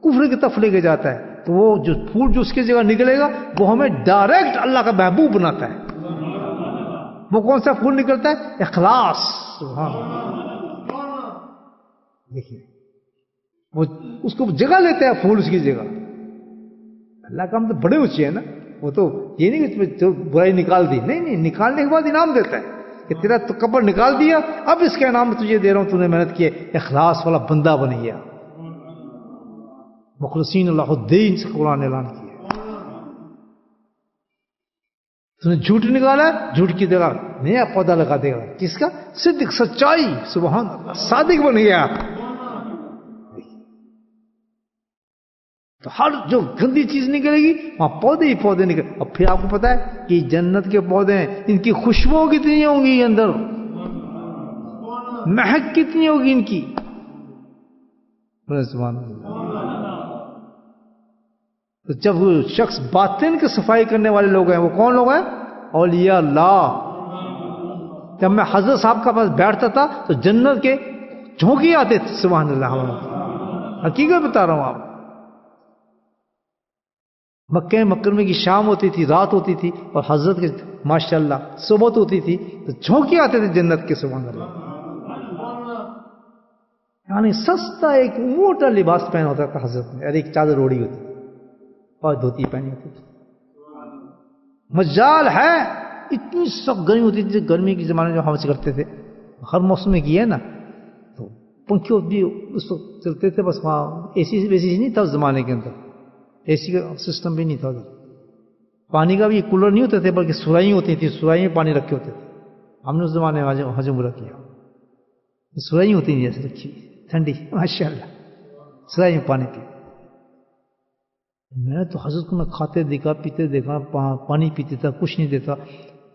کفر کی طرف لے کے جاتا ہے، تو وہ جو پھول جو اس کی جگہ نکلے گا وہ ہمیں ڈائریکٹ اللہ کا محبوب بناتا ہے۔ وہ کون سا پھول نکلتا ہے؟ اخلاص۔ سبحان اللہ۔ دیکھیے وہ اس کو جگہ لیتے ہیں پھول اس کی جگہ. اللہ کا ہم تو بڑے اونچے ہیں نا. وہ تو یہ نہیں کہ جو برائی نکال دی, نہیں نہیں, نکالنے کے بعد انعام دیتا ہے کہ تیرا تو کپڑ نکال دیا, اب اس کا انعام تجھے دے رہا ہوں, تو نے محنت کی ہے, اخلاص والا بندہ بن گیا. مخلصین اللہ الدین سے قرآن اعلان کیا. تو نے جھوٹ نکالا, جھوٹ کی جگہ نیا پودا لگا دے گا. کس کا؟ صدق, سچائی. سبحان اللہ, صادق بن گیا. تو ہر جو گندی چیز نکلے گی وہاں پودے ہی پودے نکلے. اور پھر آپ کو پتا ہے کہ جنت کے پودے ہیں, ان کی خوشبو کتنی ہوگی اندر, مہک کتنی ہوگی ان کی. سبحان اللہ. تو جب وہ شخص باطن کی صفائی کرنے والے لوگ ہیں, وہ کون لوگ ہیں؟ اولیاء اللہ. جب میں حضرت صاحب کا پاس بیٹھتا تھا تو جنت کے جھونکے آتے تھے. سبحان اللہ, حقیقت بتا رہا ہوں آپ. مکہ مکرمے کی شام ہوتی تھی, رات ہوتی تھی, اور حضرت کے ماشاءاللہ صبح ہوتی تھی, تو جھونکے آتے تھے جنت کے. سبحان اللہ. یعنی سستا ایک موٹا لباس پہنا ہوتا تھا حضرت نے, اور ایک چادر اوڑی ہوتی اور دھوتی پہنی ہوتی تھی. مجال ہے, اتنی سخت گرمی ہوتی تھی. گرمی کے زمانے جو ہم سے کرتے تھے, ہر موسم میں کی ہے نا, تو پنکھے بھی اس وقت چلتے تھے. بس وہاں اے سی ویسی نہیں تھا اس زمانے کے اندر, اے سی کا سسٹم بھی نہیں تھا ادھر. پانی کا بھی کولر نہیں ہوتے تھے, بلکہ سرائی ہوتی تھی, سرائی میں پانی رکھے ہوتے تھے. ہم نے اس زمانے میں حجم برا کیا, سرائی ہوتی نہیں جیسے رکھی ٹھنڈی, ماشاء اللہ, سرائی میں پانی پی. میں نے تو حضرت کو نہ کھاتے دیکھا, پیتے دیکھا, پانی پیتے تھا, کچھ نہیں دیتا.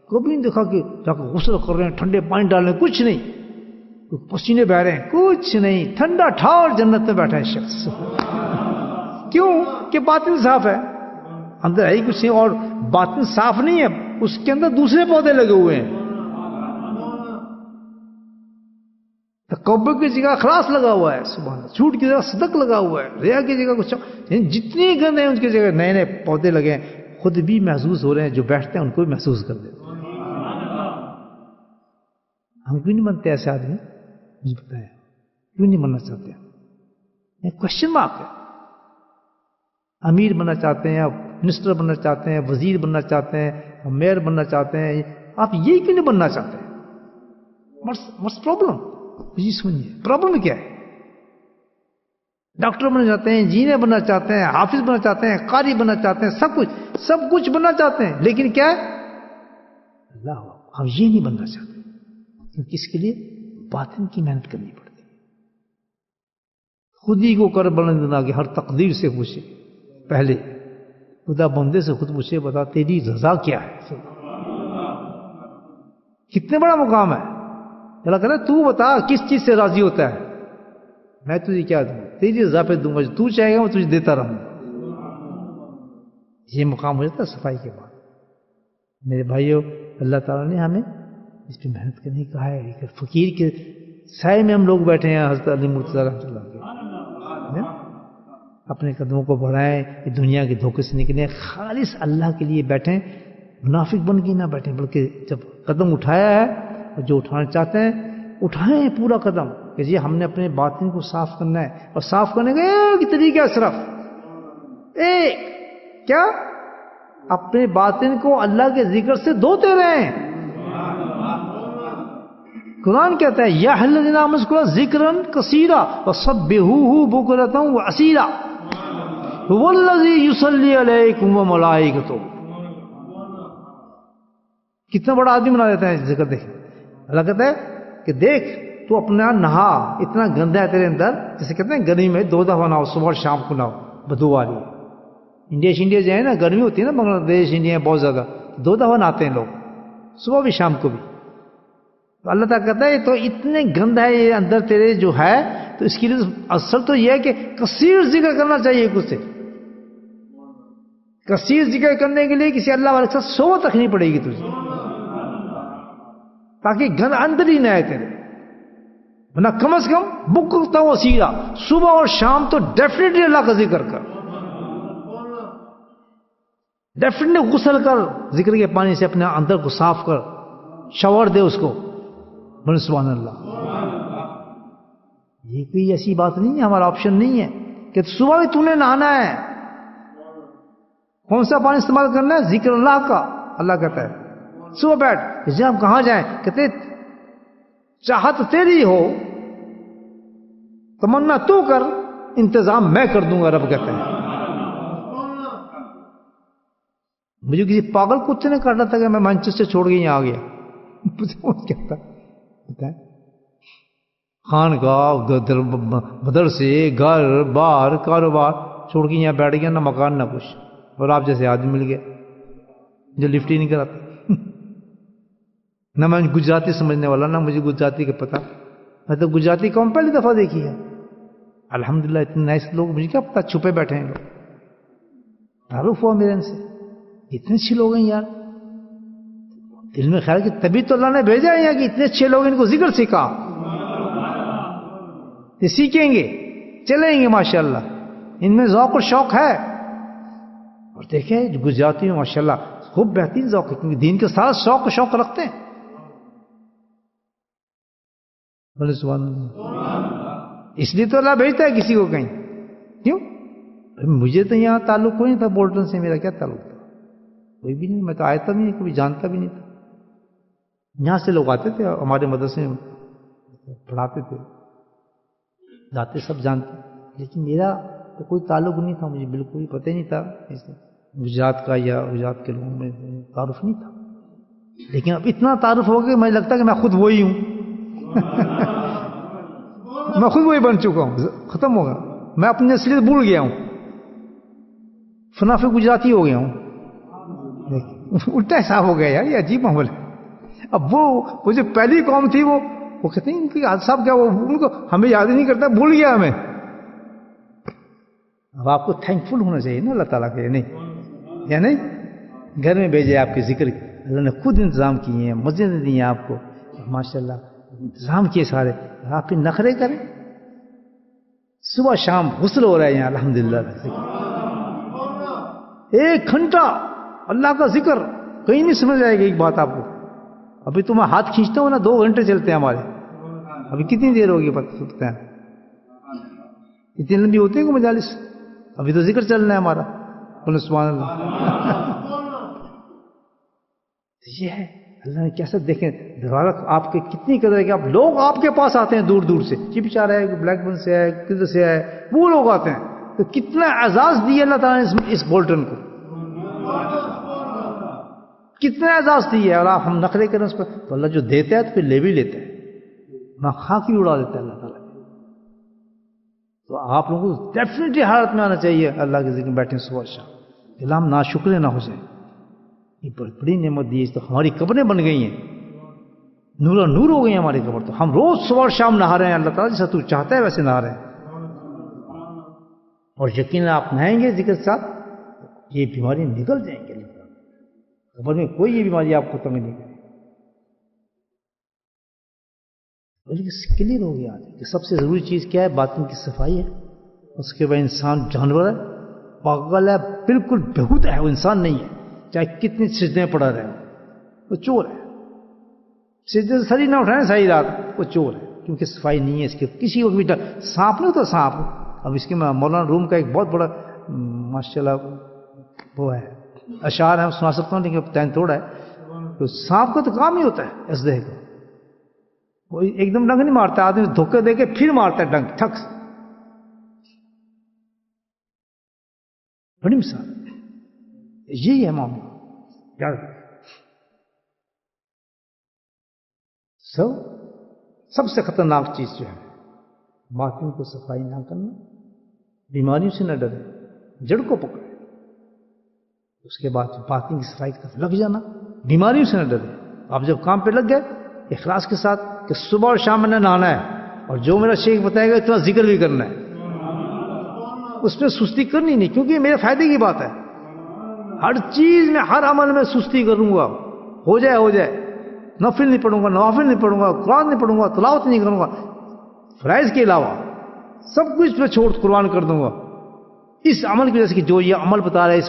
کبھی نہیں دیکھا کہ جا کے غسل کر رہے ہیں, ٹھنڈے پانی ڈال رہے ہیں, کچھ نہیں. پسینے بہ رہے ہیں, کچھ نہیں. ٹھنڈا ٹھار جنت میں بیٹھا ہے شخص. کیوں کہ باطن صاف ہے, اندر ہے ہی کچھ نہیں. اور باطن صاف نہیں ہے, اس کے اندر دوسرے پودے لگے ہوئے ہیں. تکبر کی جگہ اخلاص لگا ہوا ہے. سبحان اللہ. جھوٹ کی جگہ صدق لگا ہوا ہے. ریا کی جگہ کچھ, جتنی گند ہیں ان کی جگہ نئے نئے پودے لگے ہیں. خود بھی محسوس ہو رہے ہیں, جو بیٹھتے ہیں ان کو بھی محسوس کر دیتے ہیں. ہم کیوں نہیں بنتے ایسے آدمی؟ مجھے بتایا کیوں نہیں بننا چاہتے ہیں؟ کوشچن مارک ہے. امیر بننا چاہتے ہیں, آپ منسٹر بننا چاہتے ہیں, وزیر بننا چاہتے ہیں, میئر بننا چاہتے ہیں, آپ یہی کیوں نہیں بننا چاہتے ہیں؟ what's problem؟ جی سنیے, پرابلم کیا ہے؟ ڈاکٹر بننا چاہتے ہیں, انجینئر بننا چاہتے ہیں, حافظ بننا چاہتے ہیں, قاری بننا چاہتے ہیں, سب کچھ بننا چاہتے ہیں, لیکن کیا ہے؟ اللہ, ہم یہ نہیں بننا چاہتے. کیونکہ اس کے لیے باطن کی محنت کرنی پڑتی ہے. خود ہی کو کر بلند نہ کہ ہر تقدیر سے پوچھے, پہلے خدا بندے سے خود پوچھے, بتا تیری رضا کیا ہے؟ کتنے بڑا مقام ہے. اللہ کہتا ہے تو بتا کس چیز سے راضی ہوتا ہے, میں تجھے کیا دوں, تیری رضا پہ دوں گا, جو تو چاہے گا میں تجھے دیتا رہوں گا. یہ مقام ہو جاتا ہے صفائی کے بعد. میرے بھائیو, اللہ تعالیٰ نے ہمیں اس پہ محنت کرنے کہا ہے. کہ فقیر کے سائے میں ہم لوگ بیٹھے ہیں, حضرت علی مرتضیٰ رحمۃ اللہ کے, اپنے قدموں کو بڑھائیں, دنیا کے دھوکے سے نکلیں, خالص اللہ کے لیے بیٹھیں, منافق بن کے نہ بیٹھیں, بلکہ جب قدم اٹھایا ہے اور جو اٹھانا چاہتے ہیں اٹھائیں پورا قدم, کہ جی ہم نے اپنے باطن کو صاف کرنا ہے. اور صاف کرنے کا ایک طریقہ صرف ایک, کیا؟ اپنے باطن کو اللہ کے ذکر سے دھوتے رہیں. قرآن کہتا ہے یا الذین آمنوا اذکروا ذکرا کثیرا وسبحوہ بکرۃ واسیلا هو الذی یصلی علیکم وملائکتہ. کتنا بڑا آدمی بنا دیتا ہے ذکر. دیکھ, اللہ کہتا ہے کہ دیکھ تو اپنا نہا, اتنا گندا ہے تیرے اندر, جیسے کہتے ہیں گرمی میں 2 دفعہ نہاؤ, صبح اور شام کو نہاؤ, بدو والی. انڈیا جو ہے نا, گرمی ہوتی ہے نا, بنگلہ دیش انڈیا بہت زیادہ, 2 دفعہ نہاتے ہیں لوگ, صبح بھی شام کو بھی. تو اللہ تعالیٰ کہتا ہے تو اتنے گند ہے یہ اندر تیرے جو ہے, تو اس کے لیے اصل تو یہ ہے کہ کثیر ذکر کرنا چاہیے. کچھ سے کثیر ذکر کرنے کے لیے کسی اللہ والے کے ساتھ صحبت رکھنی پڑے گی تجھے, تاکہ گند اندر ہی نہ آئے تیرے. ورنہ کم از کم بکرۃ واسیلا, صبح اور شام تو ڈیفینیٹلی اللہ کا ذکر کر, ڈیفینیٹلی غسل کر, ذکر کے پانی سے اپنے اندر کو صاف کر, شاور دے اس کو. سبحان اللہ. یہ کوئی ایسی بات نہیں ہے, ہمارا آپشن نہیں ہے کہ صبح بھی تو نے نہانا ہے. کون سا پانی استعمال کرنا ہے؟ ذکر اللہ کا. اللہ کہتا ہے صبح بیٹھ, جب کہاں جائیں, کہتے چاہت تیری ہو, تمنا تو کر, انتظام میں کر دوں گا. رب کہتا ہے. مجھے کسی پاگل کتے نے کہا تھا کہ میں مانچسٹر چھوڑ کے یہاں آ گیا. کہتا ہے خانقاہ, مدرسے, گھر بار, کاروبار چھوڑ کے یہاں بیٹھ گیا, نہ مکان نہ کچھ, اور آپ جیسے آدمی مل گیا جو لفٹ ہی نہیں کراتا. نہ میں گجراتی سمجھنے والا, نہ مجھے گجراتی کا پتہ. میں تو گجراتی قوم پہلی دفعہ دیکھی ہے. الحمدللہ اتنے نائس لوگ, مجھے کیا پتا چھپے بیٹھے ہیں لوگ. تعارف ہوا میرے ان سے, اتنے اچھے لوگ ہیں یار. دل میں خیال کہ تبھی تو اللہ نے بھیجا ہے یہاں کہ اتنے اچھے لوگ ان کو ذکر سکھا. یہ سیکھیں گے, چلیں گے ماشاءاللہ, ان میں ذوق اور شوق ہے. اور دیکھیں گجراتی میں ماشاءاللہ خوب بہترین ذوق ہے, کیونکہ دین کے ساتھ شوق و شوق رکھتے ہیں. بولے سبحان اللہ. اس لیے تو اللہ بھیجتا ہے کسی کو کہیں. کیوں؟ مجھے تو یہاں تعلق کوئی نہیں تھا, بولٹن سے میرا کیا تعلق تھا؟ کوئی بھی نہیں. میں تو آیا تھا بھی نہیں, کبھی جانتا بھی نہیں تھا. یہاں سے لوگ آتے تھے ہمارے مدرسے میں پڑھاتے تھے, جاتے سب جانتے, لیکن میرا تو کوئی تعلق نہیں تھا. مجھے بالکل ہی پتہ ہی نہیں تھا گجرات کا یا گجرات کے لوگوں میں تعارف نہیں تھا. لیکن اب اتنا تعارف ہو گیا مجھے لگتا ہے کہ میں خود وہی ہوں. میں خود وہی بن چکا ہوں, ختم ہوگا. میں اپنی اصلیت بھول گیا ہوں, فنافی گجراتی ہو گیا ہوں. الٹا حساب ہو گیا یار, یہ عجیب معاملہ ہے. اب وہ جو پہلی قوم تھی وہ کہتے ہیں ان کی حاج صاحب کیا, وہ ان کو ہمیں یاد ہی نہیں کرتا, بھول گیا ہمیں. اب آپ کو تھینک فل ہونا چاہیے نا اللہ تعالیٰ کے, نہیں یا نہیں؟ گھر میں بھیجے آپ کے ذکر, اللہ نے خود انتظام کیے ہیں, مسجد دی ہیں آپ کو ماشاءاللہ, انتظام کیے سارے. آپ پھر نخرے کریں. صبح شام غسل ہو رہا ہے یہاں الحمدللہ. 1 گھنٹہ اللہ کا ذکر, کہیں نہیں سمجھ آئے گی ایک بات آپ کو. ابھی تو میں ہاتھ کھینچتا ہوں نا, 2 گھنٹے چلتے ہیں ہمارے. ابھی کتنی دیر ہوگی پتہ ہے؟ اتنی لمبی ہوتی ہے کہ مجالس. ابھی تو ذکر چلنا ہے ہمارا. بولے سبحان اللہ. یہ ہے اللہ نے کیسے, دیکھیں آپ کے کتنی قدر ہے کہ آپ لوگ آپ کے پاس آتے ہیں دور دور سے. یہ بیچارہ ہے, بلیک بن سے ہے, کدھر سے ہے, وہ لوگ آتے ہیں. تو کتنا اعزاز دیا اللہ تعالیٰ نے اس بولٹن کو, کتنا اعزاز دیا ہے. اور آپ ہم نخرے کریں اس پر, تو اللہ جو دیتا ہے تو پھر لے بھی لیتا ہے, نہ خاک بھی اڑا دیتا ہے اللہ تعالیٰ. تو آپ لوگوں کو ڈیفینیٹلی حالت میں آنا چاہیے اللہ کے ذکر میں بیٹھیں صبح شام, کہ ہم ناشکرے نہ ہو جائیں. یہ بڑی نعمت دی ہے. تو ہماری قبریں بن گئی ہیں, نور نور ہو گئی ہیں ہماری قبر. تو ہم روز صبح شام نہا رہے ہیں اللہ تعالیٰ جیسا تو چاہتا ہے ویسے نہا رہے ہیں. اور یقین آپ نہائیں گے ذکر کے ساتھ, یہ بیماری نکل جائیں گے. قبر میں کوئی یہ بیماری آپ کو تنگ نہیں کرے. کلیئر ہو گیا کہ سب سے ضروری چیز کیا ہے؟ باطن کی صفائی ہے. اس کے بعد انسان جانور ہے, پاگل ہے, بالکل بہت ہے, وہ انسان نہیں ہے. چاہے کتنی سجدے پڑا رہے, وہ چور ہے. سجدے سے سری نہ اٹھائیں ساری رات, وہ چور ہے, کیونکہ صفائی نہیں ہے اس کی. کسی کو بھی سانپ نہیں ہوتا, سانپ. اب اس کے مولانا روم کا ایک بہت بڑا ماشاءاللہ وہ ہے, اشعار ہے, سنا سکتا ہوں لیکن ٹائم تھوڑا ہے. تو سانپ کا تو کام ہی ہوتا ہے اسدے کا, وہ ایک دم ڈنگ نہیں مارتا, آدمی دھوکے دے کے پھر مارتا ہے ڈنگ, ٹھک. بڑی مثال, یہی ہے معاملہ. سب سے خطرناک چیز جو ہے باطن کو صفائی نہ کرنا, بیماریوں سے نہ ڈرے, جڑ کو پکڑے. اس کے بعد باطن کی صفائی کی طرف لگ جانا, بیماریوں سے نہ ڈرے. آپ جب کام پہ لگ گئے اخلاص کے ساتھ کہ صبح اور شام میں نے نہانا ہے, اور جو میرا شیخ بتائے گا اتنا ذکر بھی کرنا ہے, اس میں سستی کرنی نہیں, کیونکہ یہ میرے فائدے کی بات ہے. ہر چیز میں, ہر عمل میں سستی کروں گا, ہو جائے ہو جائے. نفل نہیں پڑھوں گا, نوافل نہیں پڑھوں گا, قرآن نہیں پڑھوں گا, تلاوت نہیں کروں گا, فرائض کے علاوہ سب کچھ میں چھوڑ قربان کر دوں گا اس عمل کی وجہ سے. کہ جو یہ عمل بتا رہا ہے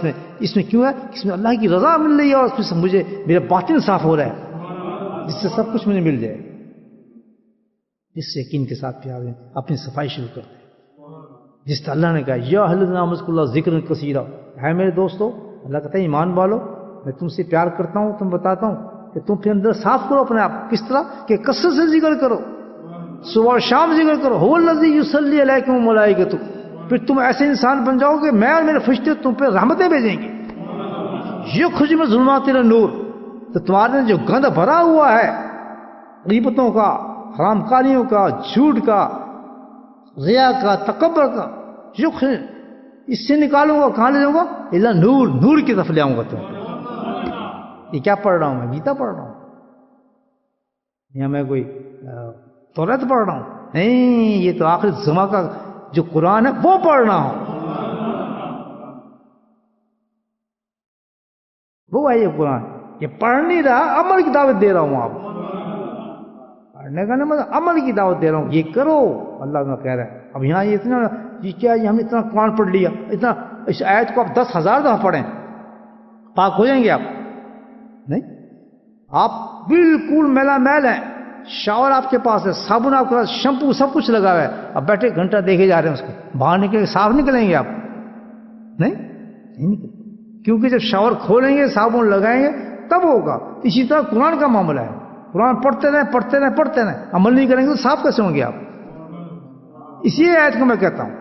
اس میں کیوں ہے؟ اس میں اللہ کی رضا مل رہی ہے, اور اس میں مجھے میرا باطن صاف ہو رہا ہے, جس سے سب کچھ مجھے مل جائے. اس یقین کے ساتھ پیار دیں، اپنی صفائی شروع کر دیں. جس طرح اللہ نے کہا یا اہل الذین آمنوا اذکروا اللہ ذکرا کثیرا، ہے میرے دوستو، اللہ کہتا ہے ایمان والو میں تم سے پیار کرتا ہوں، تم بتاتا ہوں کہ تم پھر اندر صاف کرو اپنے آپ. کس طرح کہ کثرت سے ذکر کرو، صبح اور شام ذکر کرو. هو الذی یصلی علیکم وملائکۃ، پھر تم ایسے انسان بن جاؤ گے میں اور میرے فرشتے تم پہ رحمتیں بھیجیں گے. یخرج من الظلمات الی النور، تو تمہارے جو گند بھرا ہوا ہے غیبتوں کا، حرام کاریوں کا، جھوٹ کا، ریا کا، تکبر کا، یخرج اس سے نکالوں گا. کہاں لے جاؤں گا؟ الی نور، نور کی طرف لے آؤں گا تم. یہ کیا پڑھ رہا ہوں میں؟ گیتا پڑھ رہا ہوں یا میں کوئی توریت پڑھ رہا ہوں؟ نہیں، یہ تو آخر زمان کا جو قرآن ہے وہ پڑھ رہا ہوں. وہ ہے یہ قرآن. یہ پڑھ نہیں رہا، عمل کی دعوت دے رہا ہوں. آپ پڑھنے کا نہیں مطلب عمل کی دعوت دے رہا ہوں. یہ کرو، اللہ کا کہہ رہا ہے. اب یہاں یہ اتنا یہ کیا، یہ ہم اتنا قرآن پڑھ لیا، اتنا اس آیت کو آپ 10,000 دفعہ پڑھیں پاک ہو جائیں گے آپ؟ نہیں، آپ بالکل میلا میل ہیں. شاور آپ کے پاس ہے، صابن آپ کے پاس، شیمپو سب کچھ لگا ہوا ہے. اب بیٹھے گھنٹہ دیکھے جا رہے ہیں اس کو، باہر نکلیں صاف نکلیں گے آپ؟ نہیں نکلیں. کیونکہ جب شاور کھولیں گے، صابن لگائیں گے تب ہوگا. اسی طرح قرآن کا معاملہ ہے. قرآن پڑھتے رہیں پڑھتے رہیں پڑھتے رہیں، عمل نہیں کریں گے تو صاف کیسے ہوں گے آپ؟ اسی آیت کو میں کہتا ہوں.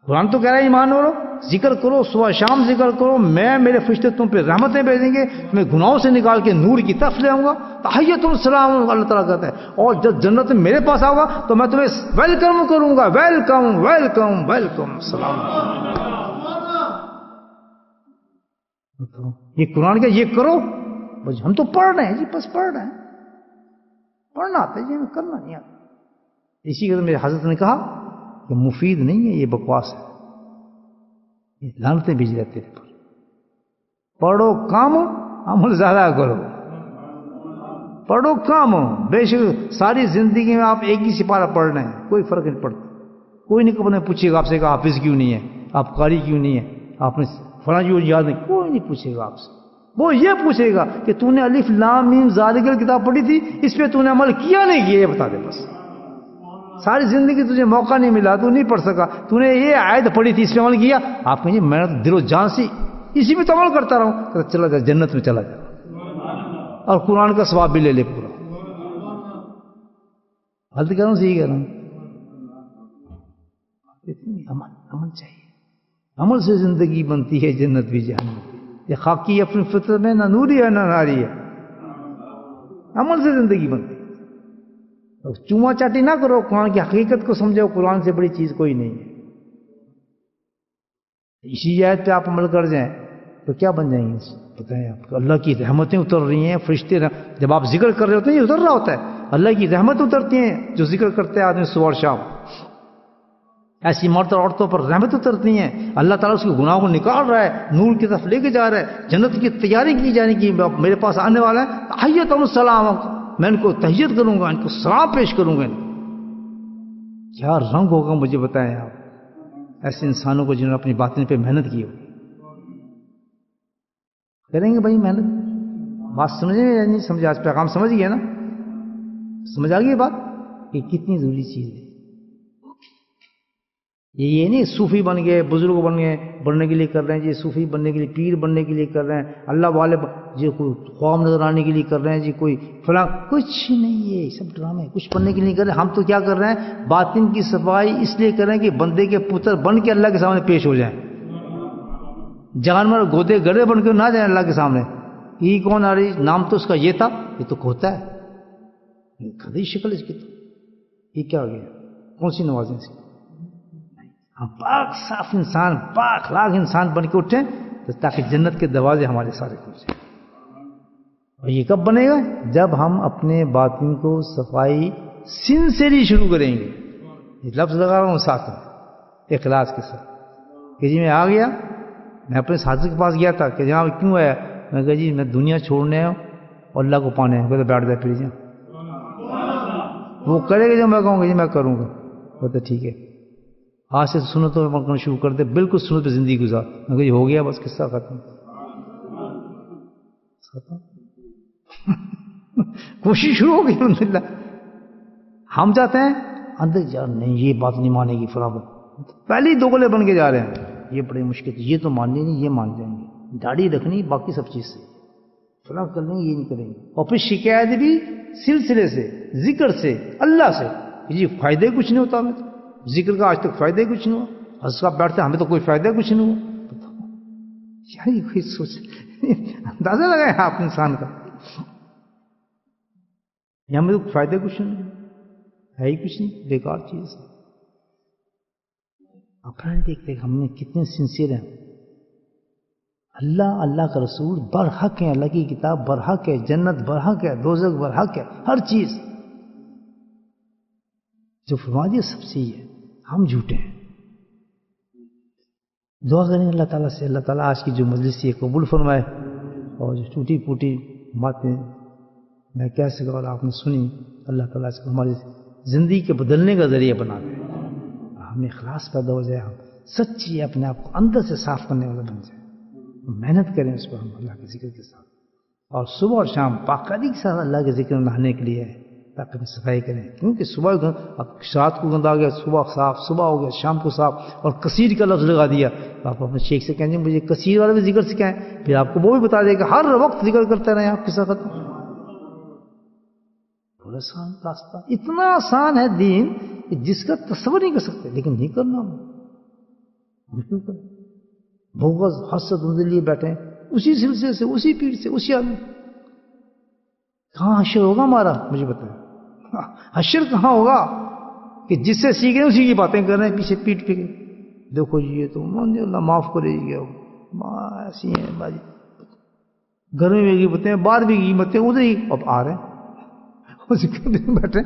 قرآن تو کہہ رہا ہے ایمان والو ذکر کرو، صبح شام ذکر کرو، میں میرے فرشتے تم پہ رحمتیں بھیجیں گے، تمہیں گناہوں سے نکال کے نور کی طرف لے آؤں گا. تحیۃ السلام اللہ تعالیٰ کہتا ہے. اور جب جنت میں میرے پاس آؤ گا تو میں تمہیں ویلکم کروں گا. ویلکم ویلکم ویلکم سلام. یہ قرآن کا یہ کرو. ہم تو پڑھ رہے ہیں جی، بس پڑھ رہے ہیں، پڑھنا آتا ہے جی، ہمیں کرنا نہیں آتا. اسی کے میرے حضرت نے کہا کہ مفید نہیں ہے، یہ بکواس ہے، یہ لعنتیں بھیج رہے تیرے پر. پڑھو کام، عمل زیادہ کرو. پڑھو کام، بے شک ساری زندگی میں آپ ایک ہی سپارہ پڑھ رہے ہیں، کوئی فرق نہیں پڑتا. کوئی نہیں کبھی پوچھے گا آپ سے کہ حافظ کیوں نہیں ہے، آپ قاری کیوں نہیں ہے، آپ نے فلاں کیوں یاد نہیں. کوئی نہیں پوچھے گا آپ سے. وہ یہ پوچھے گا کہ تو نے الف لام میم ذالک کتاب پڑھی تھی، اس پہ تو نے عمل کیا نہیں کیا، یہ بتا دے بس. ساری زندگی تجھے موقع نہیں ملا، تو نہیں پڑھ سکا. تو نے یہ آیت پڑھی تھی، اس پہ عمل کیا. آپ کہیں میں نے دل و جان سے اسی پہ تو عمل کرتا رہا ہوں. چلا جا جنت میں چلا جا، اور قرآن کا ثواب بھی لے لے پورا. غلط کہہ رہا ہوں صحیح کہہ رہا ہوں؟ عمل چاہیے. عمل سے زندگی بنتی ہے، جنت بھی جہنم. یہ خاکی اپنی فطرت میں نہ نوری ہے نہ ناری ہے. عمل سے زندگی بنتی ہے. چوما چاٹی نہ کرو، قرآن کی حقیقت کو سمجھو. قرآن سے بڑی چیز کوئی نہیں ہے. اسی آیت پہ آپ عمل کر جائیں تو کیا بن جائیں گے؟ بتائیں آپ کو. اللہ کی رحمتیں اتر رہی ہیں. فرشتے جب آپ ذکر کر رہے ہوتے ہیں یہ اتر رہا ہوتا ہے. اللہ کی رحمت اترتی ہیں جو ذکر کرتے ہیں آدمی صبح اور شام. ایسی مرد اور عورتوں پر رحمت اترتی ہیں. اللہ تعالیٰ اس کے گناہوں کو نکال رہا ہے، نور کی طرف لے کے جا رہا ہے. جنت کی تیاری کی جانے کی، میرے پاس آنے والا ہے. تحیۃ السلام، میں ان کو تحیت کروں گا، ان کو سلام پیش کروں گا. کیا رنگ ہوگا مجھے بتائیں آپ ایسے انسانوں کو جنہوں نے اپنی باطن پہ محنت کی ہوگی. کریں گے بھائی محنت. بات سمجھیں یا نہیں سمجھے؟ آج پیغام سمجھ گیا نا؟ سمجھ آ گئی بات کہ کتنی ضروری چیز ہے. یہ نہیں صوفی بن گئے، بزرگ بن گئے، بننے کے لیے کر رہے ہیں جی، صوفی بننے کے لیے، پیر بننے کے لیے کر رہے ہیں، اللہ والے جی کوئی خواب نظر آنے کے لیے کر رہے ہیں جی، کوئی فلاں. کچھ نہیں، یہ سب ڈرامے. کچھ بننے کے لیے نہیں کر رہے. ہم تو کیا کر رہے ہیں؟ باطن کی صفائی اس لیے کر رہے ہیں کہ بندے کے پتر بن کے اللہ کے سامنے پیش ہو جائیں. جانور گودے گڑے بن کے نہ جائیں اللہ کے سامنے. یہ کون آ رہی؟ نام تو اس کا یہ تھا، یہ تو کھوتا ہے. کھدی شکل اس کی تو. یہ کیا ہو گیا؟ کون سی نوازیں اس کی؟ ہم پاک صاف انسان، پاک اخلاق انسان بن کے اٹھیں تاکہ جنت کے دروازے ہمارے سارے کھل جائیں. اور یہ کب بنے گا؟ جب ہم اپنے باطن کو صفائی سنسیری شروع کریں گے. یہ لفظ لگا رہا ہوں ساتھ میں اخلاص کے ساتھ کہ جی میں آ گیا. میں اپنے ساتھی کے پاس گیا تھا کہ جناب کیوں آیا؟ میں کہا جی میں دنیا چھوڑنے آیا ہوں اور اللہ کو پانے آیا. کہتے بیٹھ جائے پھر جی. وہ کرے گا جو میں کہوں گا جی میں کروں گا. کہتے ٹھیک ہے، آج سے سنتوں پہ عمل کرنا شروع کر دے، بالکل سنت پہ زندگی گزار. میں کہا ہو گیا بس قصہ ختم. کوشش شروع ہو گئی الحمدللہ. ہم جاتے ہیں اندر یار نہیں یہ بات نہیں مانے گی فلاں پہلے ہی دوگلے بن کے جا رہے ہیں، یہ بڑی مشکل، یہ تو ماننی نہیں، یہ مان جائیں گے، داڑھی رکھنی باقی سب چیز سے، فلاں کر لیں گے یہ نہیں کریں گے، اور پھر شکایت بھی سلسلے سے، ذکر سے، اللہ سے، جی فائدہ کچھ نہیں ہوتا ہمیں تو، ذکر کا آج تک فائدہ کچھ نہیں ہوا، حضرت صاحب بیٹھتے ہمیں تو کوئی فائدہ کچھ نہیں ہوا، کیا یہ کوئی سوچ اندازہ لگائے آپ انسان کا، یہ ہمیں تو فائدہ کچھ نہیں ہے ہی کچھ نہیں، بیکار چیز، اپنا نہیں دیکھتے ہم نے کتنے سنسیئر ہیں، اللہ اللہ کا رسول برحق ہے، اللہ کی کتاب برحق ہے، جنت برحق ہے، دوزخ برحق ہے، ہر چیز جو فرما دیا سب صحیح ہے، ہم جھوٹے ہیں۔ دعا کریں اللہ تعالیٰ سے، اللہ تعالیٰ آج کی جو مجلس ہے قبول فرمائے، اور جو ٹوٹی پھوٹی باتیں میں کہہ سکا اور آپ نے سنی، اللہ تعالیٰ اس کو ہماری زندگی کے بدلنے کا ذریعہ بنا دے، ہمیں اخلاص پیدا ہو جائے، ہم سچی اپنے آپ کو اندر سے صاف کرنے والا بن جائے، محنت کریں اس پر ہم اللہ کے ذکر کے ساتھ، اور صبح اور شام باقاعدگی کے ساتھ اللہ کے ذکر میں نہانے کے لیے ہے، تاکہ ہم صفائی کریں، کیونکہ صبح اب رات کو گندا گیا، صبح صاف، صبح ہو گیا شام کو صاف، اور کثیر کا لفظ لگا دیا، تو آپ اپنے شیخ سے کہیں گے مجھے کثیر والا بھی ذکر سکھائیں، پھر آپ کو وہ بھی بتا دے کہ ہر وقت ذکر کرتے رہیں آپ کے ساتھ، بڑا آسان راستہ، اتنا آسان ہے دین کہ جس کا تصور نہیں کر سکتے، لیکن نہیں کرنا ہم بالکل کریں، بغض حسد ان لیے بیٹھے ہیں، اسی سلسلے سے، اسی پیڑ سے، اسی آدمی، کہاں حشر ہوگا ہمارا مجھے بتائیں، حشر کہاں ہوگا کہ جس سے سیکھ رہے ہیں اسی کی باتیں کر رہے ہیں پیچھے پیٹ پہ، دیکھو جی یہ تو اللہ معاف کرے گی، ایسی ہیں باجی، گھر میں بھی قیمتیں ہیں، باہر بھی قیمتیں، ادھر ہی اب آ رہے ہیں ذکر دن بیٹھے،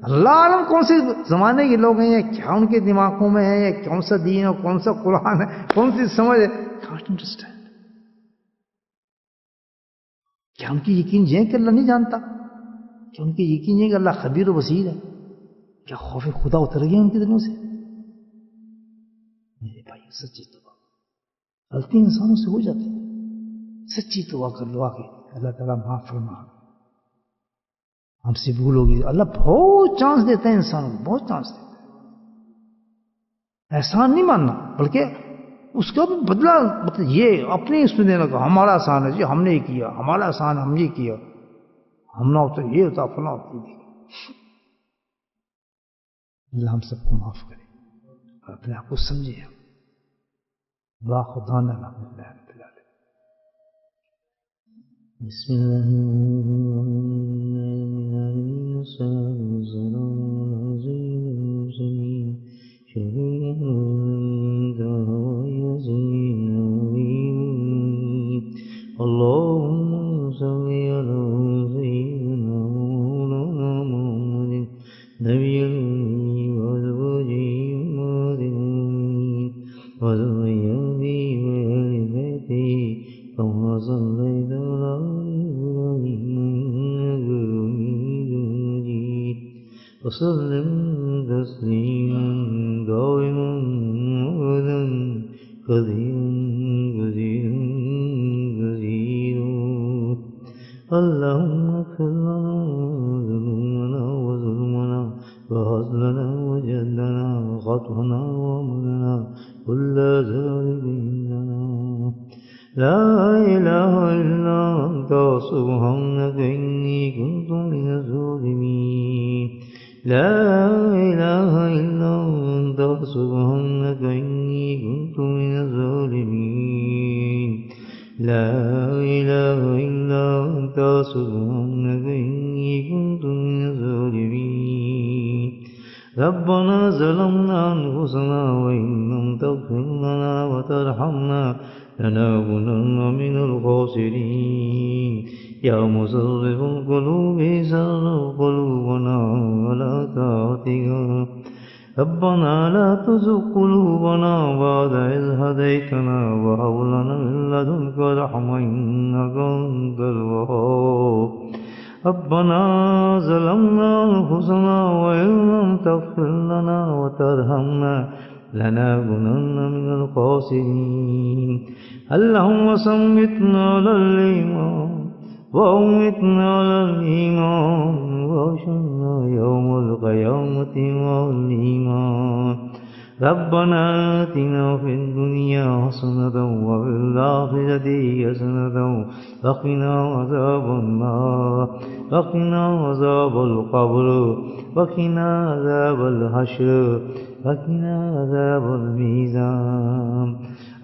اللہ عالم کون سے زمانے کے لوگ ہیں، یا کیا ان کے دماغوں میں ہے، یا کون سا دین اور کون سا قرآن ہے، کون سی سمجھ ہے، can't understand، کیا ان کی یقین یہ ہے کہ اللہ نہیں جانتا، کیا ان کی یقین یہ ہے کہ اللہ خبیر و بصیر ہے، کیا خوف خدا اتر گیا ان کے دلوں سے؟ میرے بھائی سچی توبہ، غلطی انسانوں سے ہو جاتی ہے، سچی توبہ کر لو آگے، اللہ تعالیٰ معاف فرما، ہم سے بھول ہوگی، اللہ بہت چانس دیتا ہے انسانوں کو، بہت چانس دیتا ہے، احسان نہیں ماننا بلکہ اس کا بھی بدلہ، مطلب یہ اپنے اس میں دینا کہ ہمارا احسان ہے جی ہم نے یہ کیا، ہمارا احسان ہم یہ کیا، ہم نہ ہوتا یہ ہوتا فلاں ہوتی، اللہ ہم سب کو معاف کرے اور اپنے آپ کو سمجھے، دعا خدا نہ بسم اللهم صل على سيدنا محمد نبي وأزواجه وذريته وآل بيته كما صليت على وسلم تسليما دائما أبدا كثيرا اللهم اغفر لنا ذنوبنا وظلمنا وهزلنا وجهلنا وخطئنا وأمرنا كل ذلك إننا لا إله إلا أنت سبحانك إني كنت من الظالمين لا إله إلا أنت سبحانك إني كنت من الظالمين لا إله إلا أنت سبحانك إني كنت من الظالمين ربنا ظلمنا أنفسنا وإن لم تغفر لنا وترحمنا لنكونن من الخاسرين يا مصرف القلوب صرف قلوبنا على طاعتك ربنا لا تزغ قلوبنا بعد إذ هديتنا وهب لنا من لدنك رحمة إنك أنت الوهاب ربنا ظلمنا أنفسنا وإن لم تغفر لنا وترحمنا لنكونن من الخاسرين اللهم ثبتنا على الإيمان وأمتنا على الإيمان وأحشرنا يوم القيامة مع الإيمان. ربنا آتنا في الدنيا حسنة وفي الآخرة حسنة وقنا عذاب النار وقنا عذاب القبر وقنا عذاب الحشر وقنا عذاب الميزان.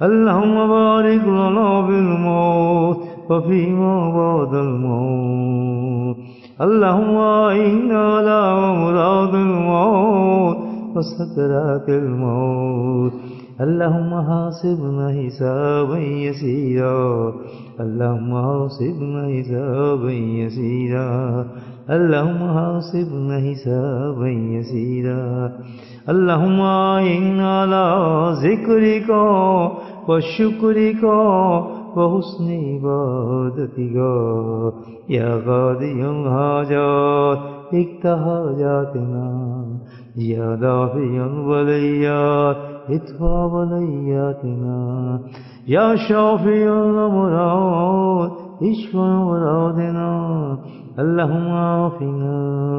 اللهم بارك لنا في الموت وفيما بعد الموت. اللهم إنا على أمراض الموت وسكرات الموت. اللهم حاسبنا حسابا يسيرا. اللهم حاسبنا حسابا يسيرا. اللهم حاسبنا حسابا يسيرا. اللهم إنا على ذكرك وشكرك وحسن عبادتك يا قاضي الحاجات اقض حاجاتنا يا دافع البليات ادفع بلياتنا يا شافي الأمراض اشف مرادنا. اللهم عافنا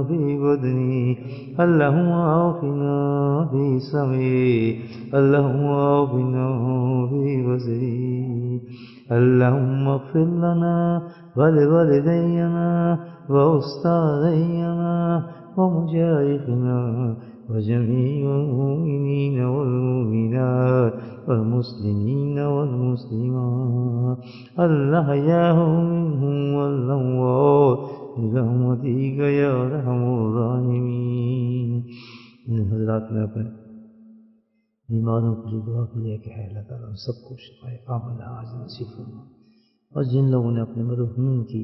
في بدني. اللهم عافنا في سمعي. اللهم عافنا في بصري. اللهم اغفر لنا ولوالدينا وأستاذينا ومشايخنا وجميع المؤمنين والمؤمنات والمسلمين والمسلمات الأحياء منهم والأموات برحمتك يا أرحم الراحمين. حضرات نے اپنے بیماروں کے لیے دعا کی ہے کہ اے اللہ تعالیٰ ہم سب کو شفاء کاملہ عاجل نصیب فرما. اور جن لوگوں نے اپنے مرحومین کی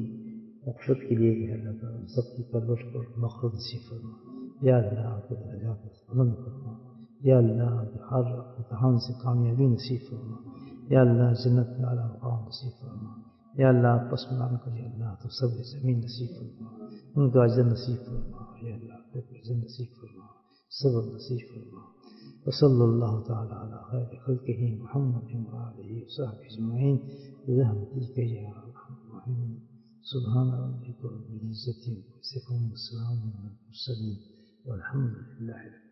مغفرت کے لیے کہ اللہ تعالیٰ ہم سب کی پرورش پر مغفرت نصیب فرما. یا اللہ آپ درجات بلند فرما. یا اللہ ہر امتحان سے کامیابی نصیب فرما. یا اللہ جنت میں اعلیٰ مقام نصیب فرما. یا اللہ پسماندہ کو یا اللہ تو صبر زمین نصیب فرما. ان کو اجر نصیب فرما. یا اللہ اجر نصیب فرما. صبر نصیب فرما. وصلی اللہ تعالیٰ علی خیر خلقہ محمد وآلہ وصحبہ اجمعین برحمتک یا ارحم الراحمین. سبحان ربک رب العزة عما یصفون وسلام علی المرسلین والحمد للہ.